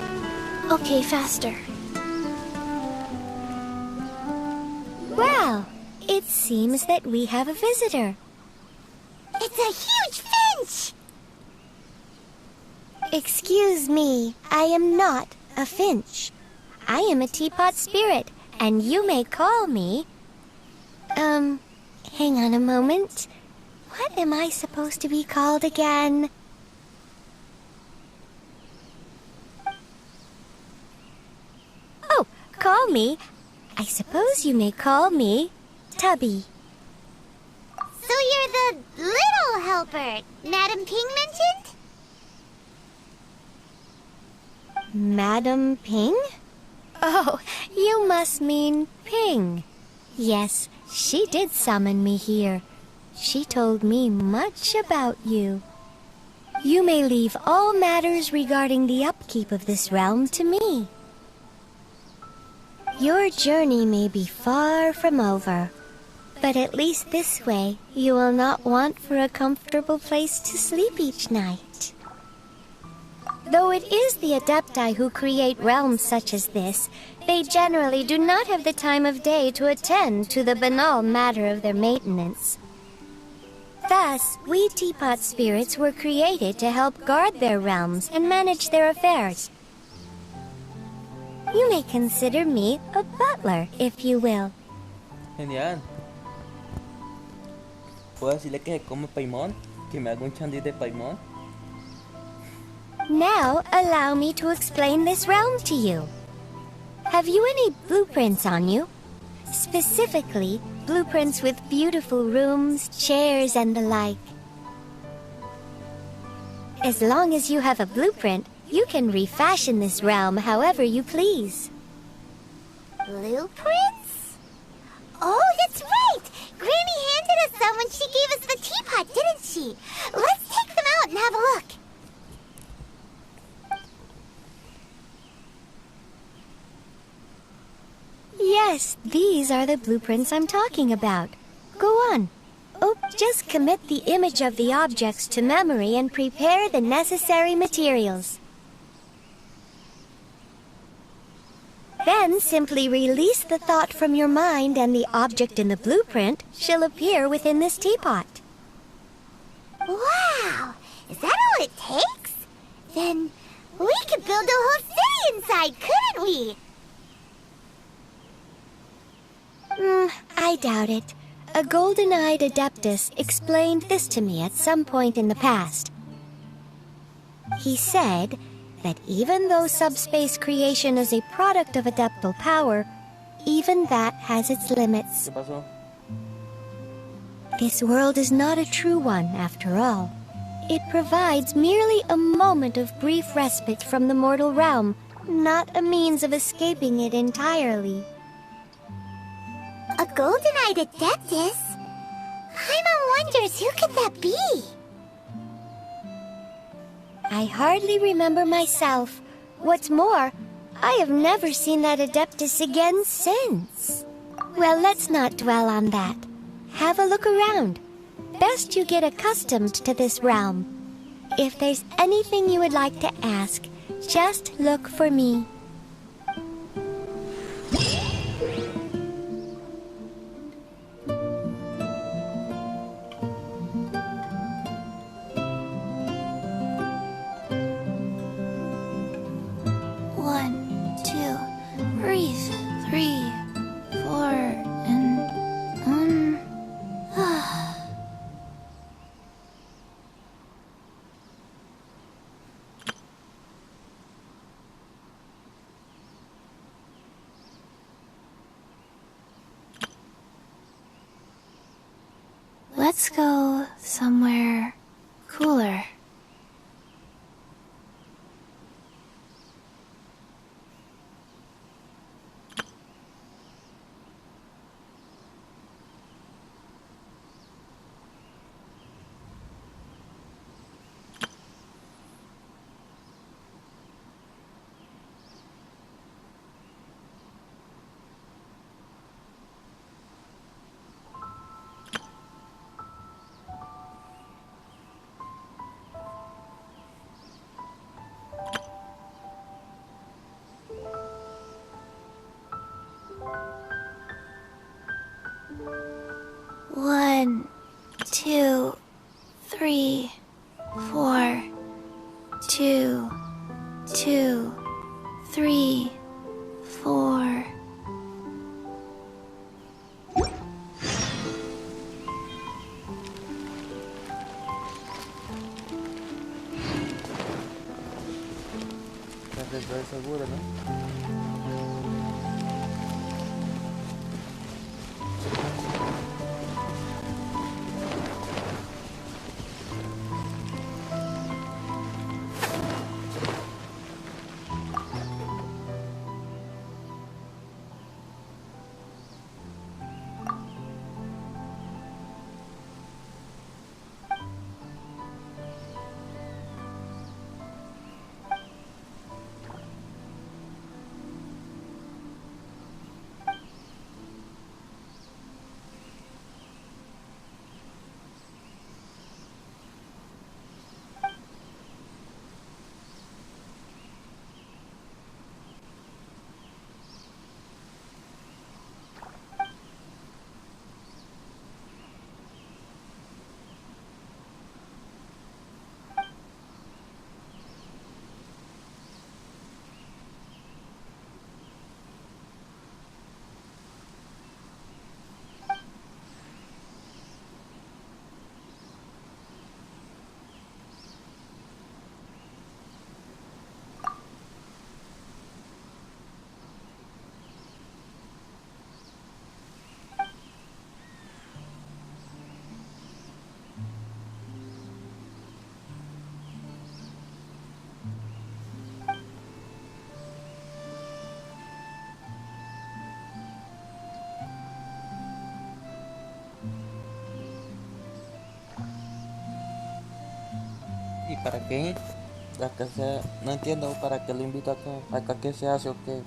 Okay, faster. Well, it seems that we have a visitor. It's a huge finch! Excuse me, I am not a finch. I am a teapot spirit, and you may call me... hang on a moment. What am I supposed to be called again? Oh, call me. I suppose you may call me Tubby. So you're the little helper Madame Ping mentioned? Madame Ping? Oh, you must mean Ping. Yes, she did summon me here. She told me much about you. You may leave all matters regarding the upkeep of this realm to me. Your journey may be far from over, but at least this way you will not want for a comfortable place to sleep each night. Though it is the Adepti who create realms such as this, they generally do not have the time of day to attend to the banal matter of their maintenance. Thus, we teapot spirits were created to help guard their realms and manage their affairs. You may consider me a butler, if you will. Genial. ¿Puedo decirle que se come Paimon? ¿Que me haga un chándwich de Paimon? Now, allow me to explain this realm to you. Have you any blueprints on you? Specifically, blueprints with beautiful rooms, chairs, and the like. As long as you have a blueprint, you can refashion this realm however you please. Blueprints? Oh, that's right! Granny handed us some when she gave us the teapot, didn't she? Let's take them out and have a look. Yes, these are the blueprints I'm talking about. Go on. Oh, just commit the image of the objects to memory and prepare the necessary materials. Then simply release the thought from your mind and the object in the blueprint shall appear within this teapot. Wow! Is that all it takes? Then we could build a whole city inside, couldn't we? I doubt it. A golden-eyed adeptus explained this to me at some point in the past. He said that even though subspace creation is a product of adeptal power, even that has its limits. ¿Qué pasó? This world is not a true one, after all. It provides merely a moment of brief respite from the mortal realm, not a means of escaping it entirely. A golden-eyed adeptus? Paimon wonders who could that be? I hardly remember myself. What's more, I have never seen that Adeptus again since. Well, let's not dwell on that. Have a look around. Best you get accustomed to this realm. If there's anything you would like to ask, just look for me. Let's go somewhere cooler. One, two, three, four. 2, 2, 3, 4. Estoy seguro, ¿no? ¿Y para qué? La que sea, no entiendo para qué lo invito acá. ¿Acá qué se hace o qué?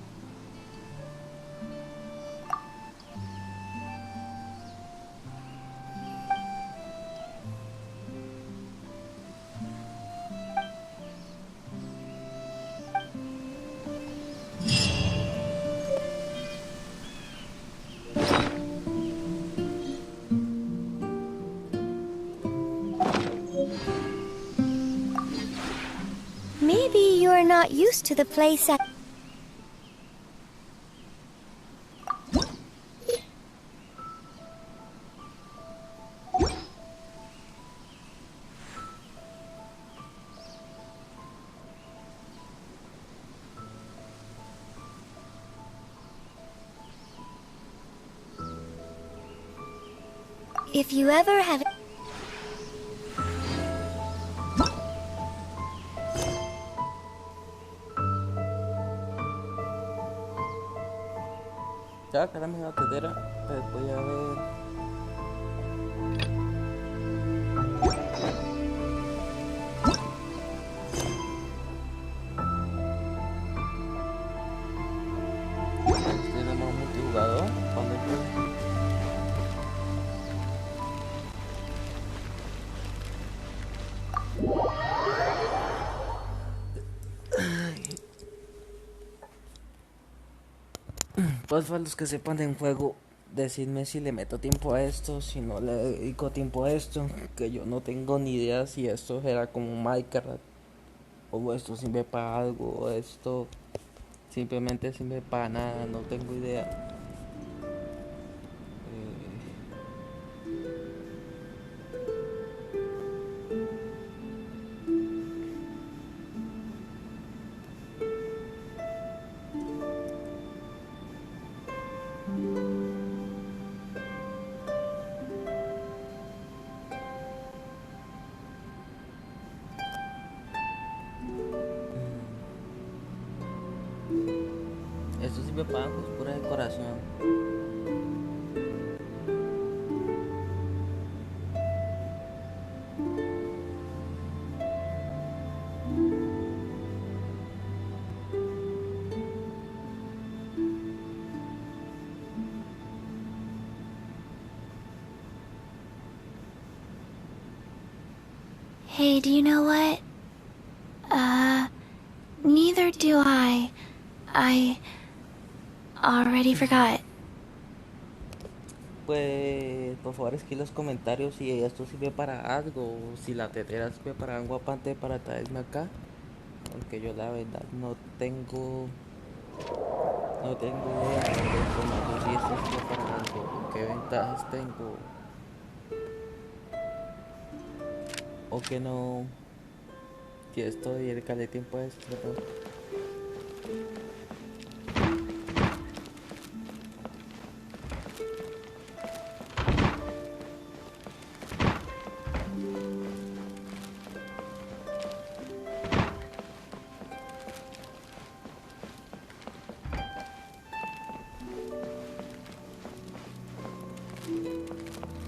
Maybe you're not used to the place at... If you ever have... Ya, caramba, la tetera, pues voy a ver. Pues para los que sepan de un juego, decidme si le meto tiempo a esto, si no le dedico tiempo a esto, que yo no tengo ni idea si esto era como Minecraft, o esto sirve para algo, o esto simplemente sirve para nada, no tengo idea. Esto sirve para algo, es pura decoración. Hey, do you know what? Neither do I. I already forgot. Pues por favor escribe en los comentarios si esto sirve para algo, o si la tetera sirve para algo aparte para traerme acá, porque yo la verdad no tengo idea de información si esto sirve para algo, o qué ventajas tengo, o que no, si esto dedicarle tiempo a esto, ¿no?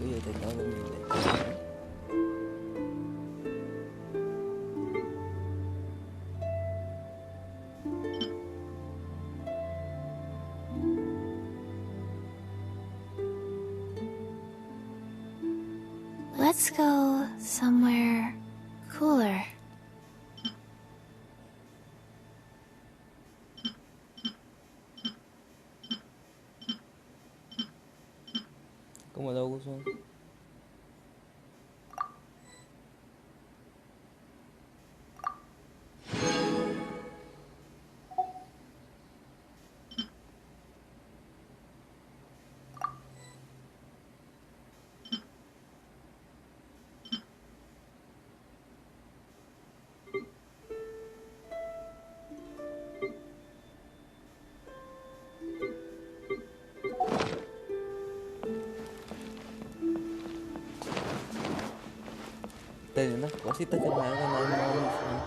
Uy, yo tengo algo en mi inventario. Let's go somewhere cooler. ¿Cómo lo uso? Tenía unas cositas que me habían ganado en una misión.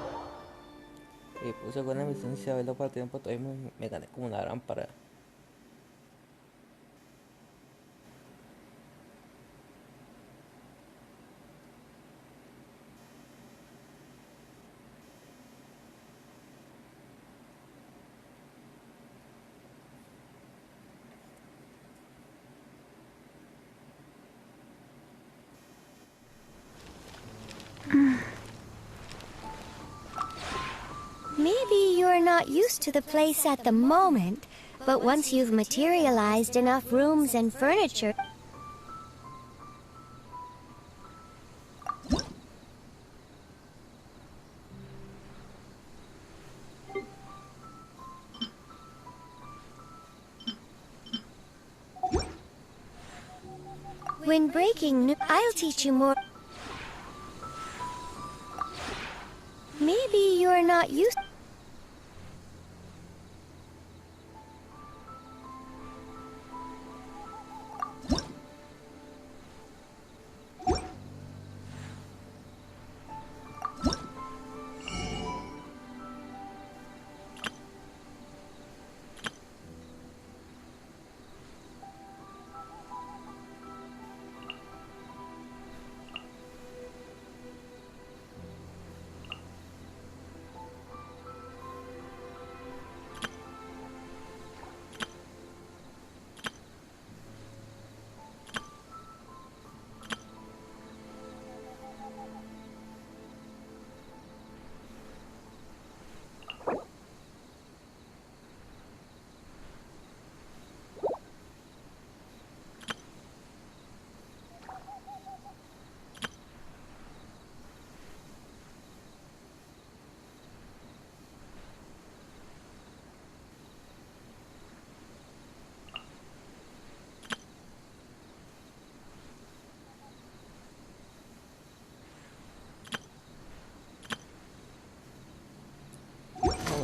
Y puse buena misión y si a verlo para tiempo todavía me gané como una gran para. Maybe you're not used to the place at the moment, but once you've materialized enough rooms and furniture... When breaking new... I'll teach you more... Maybe you're not used...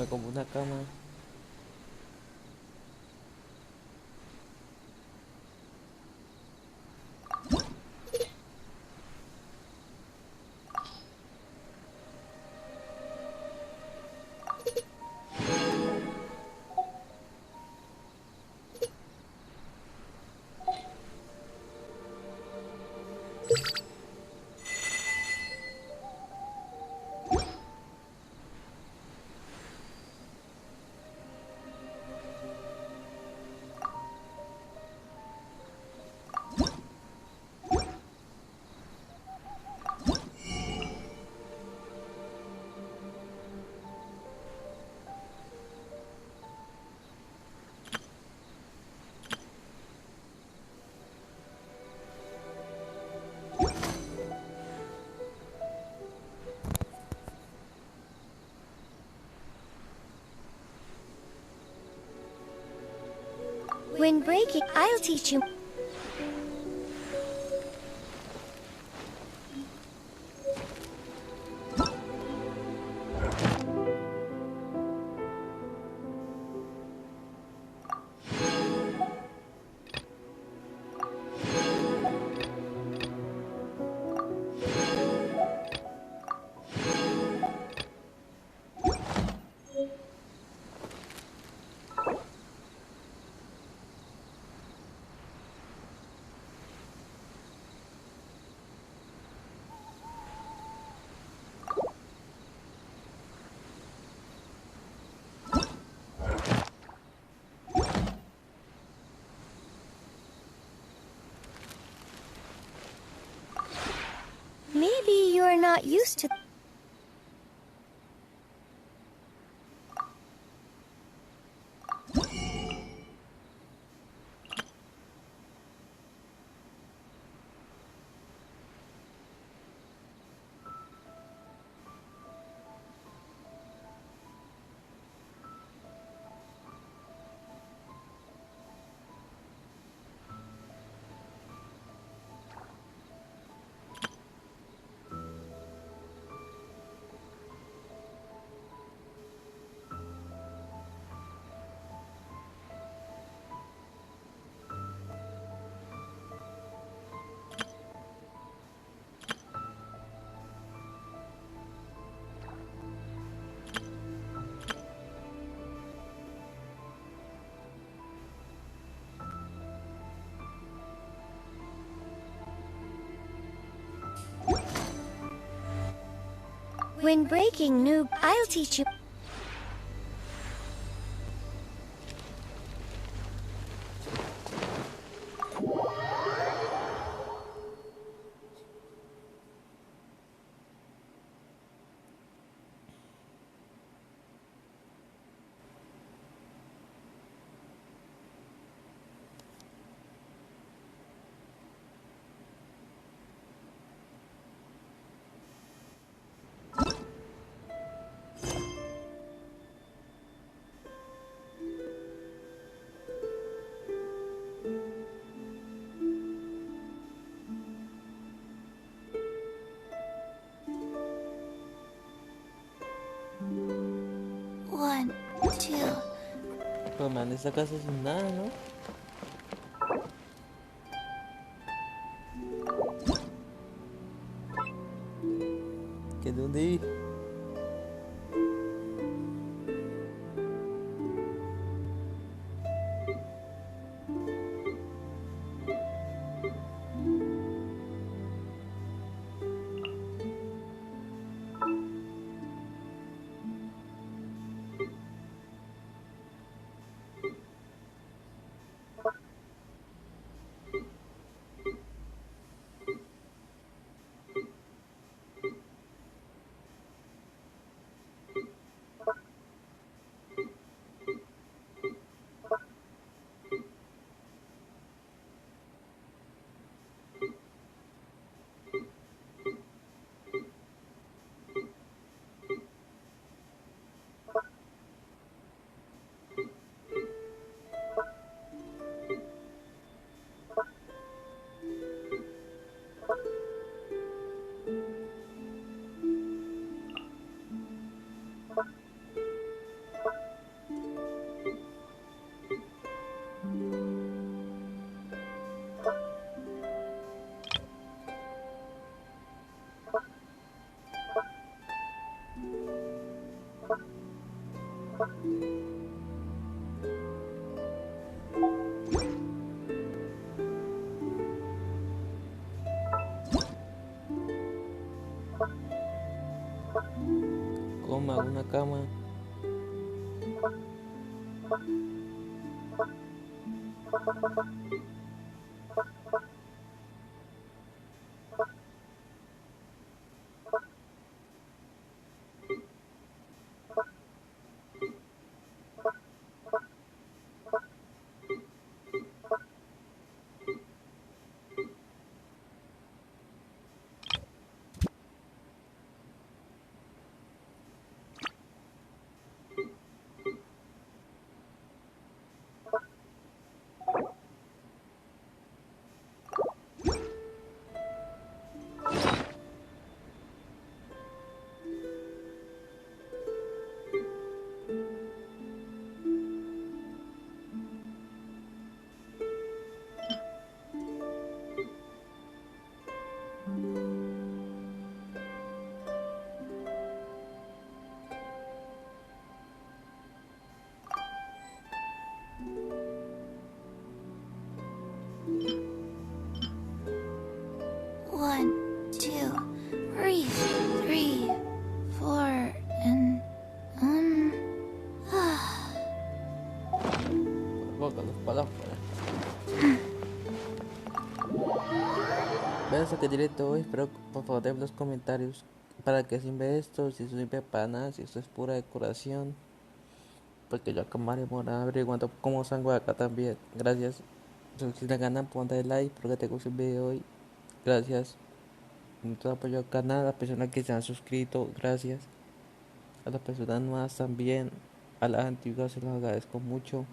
Bueno, como una cama. When breaking, I'll teach you. Maybe you're not used to... When breaking, noob, I'll teach you. One, two. Pero man, esa casa sin nada, ¿no? ¿Qué dónde ir? ¿Cómo hago una cama? One, two, breathe, 3, 4, and Vean que directo hoy, espero por favor den los comentarios para que sirve esto, si eso sirve para nada, si esto es pura decoración, porque yo acá Marimona averiguando cómo salgo de acá también. Gracias. Si te ganan, ponte like, espero que te guste el video hoy. Gracias por todo apoyo al canal, a las personas que se han suscrito, gracias. A las personas nuevas también, a las antiguas se los agradezco mucho.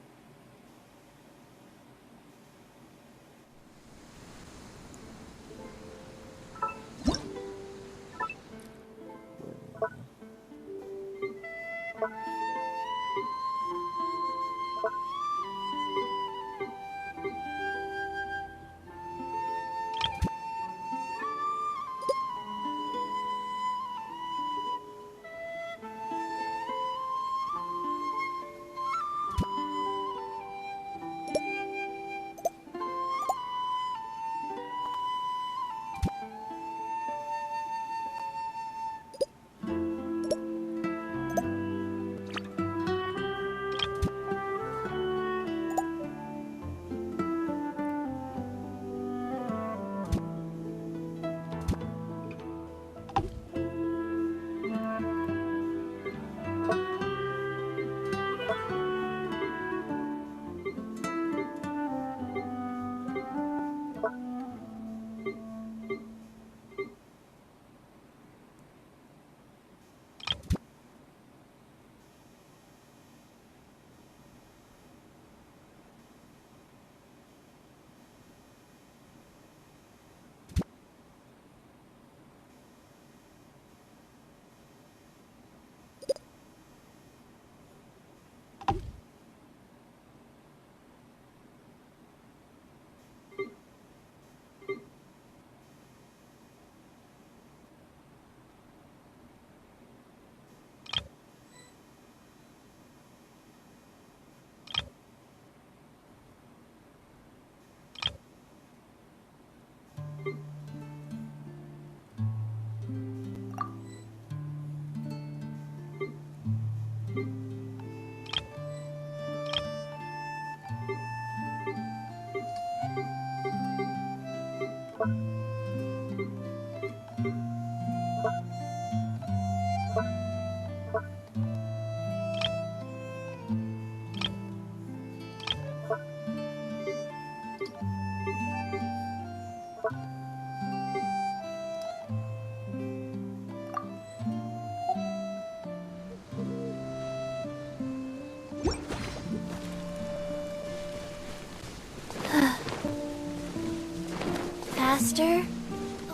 Faster?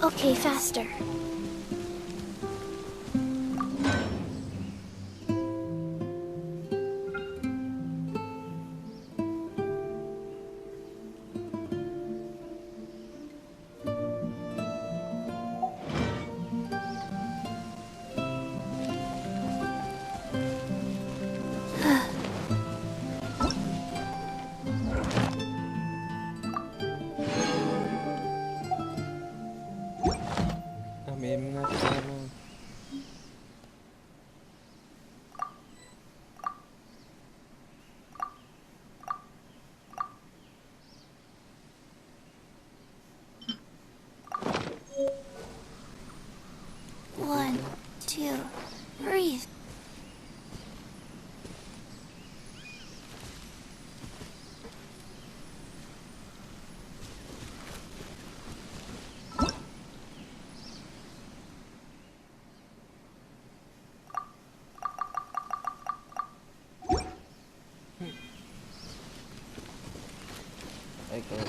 Okay, faster. two, breathe. Ahí quedó.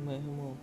Mesmo.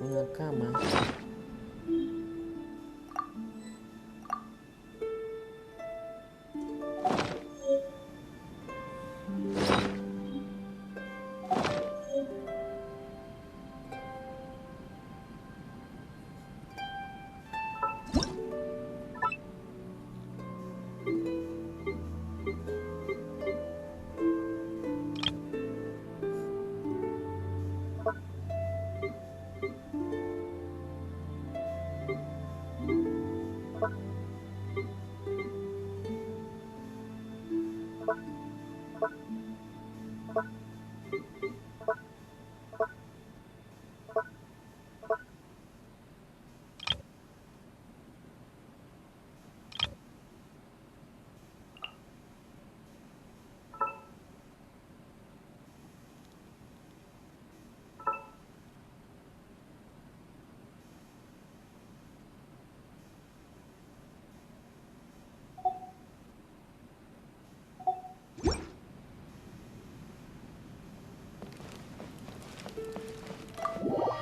Una cama.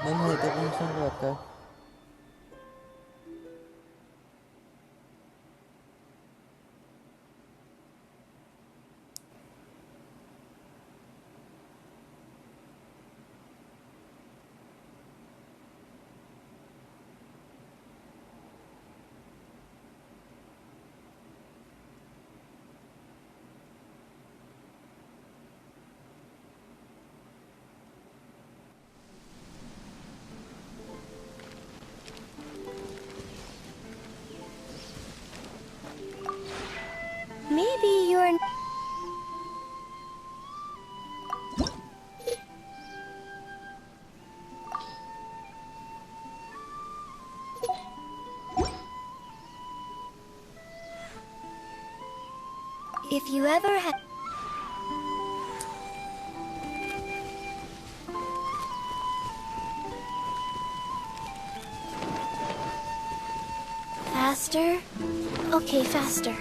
Vamos a estar pensando acá. Maybe you're... If you ever had... Faster? Okay, faster.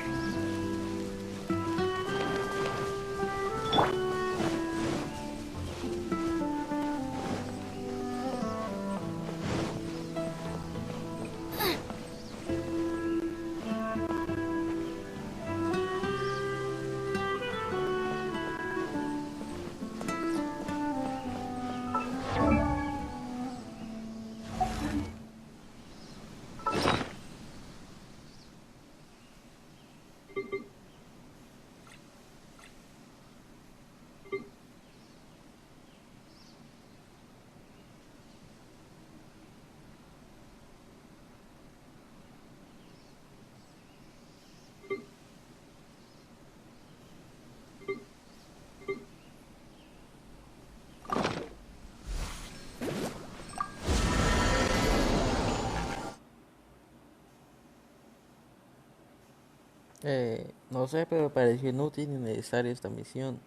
No sé, pero me pareció inútil y innecesaria esta misión.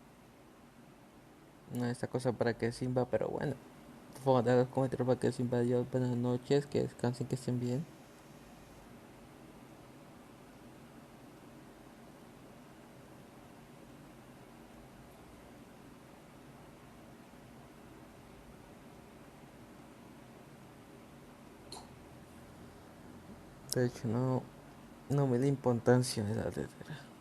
No, esta cosa para que Simba, pero bueno. Por favor, los comentarios para que Simba. Adiós, buenas noches, que descansen, que estén bien. De hecho, no me da importancia de la letra.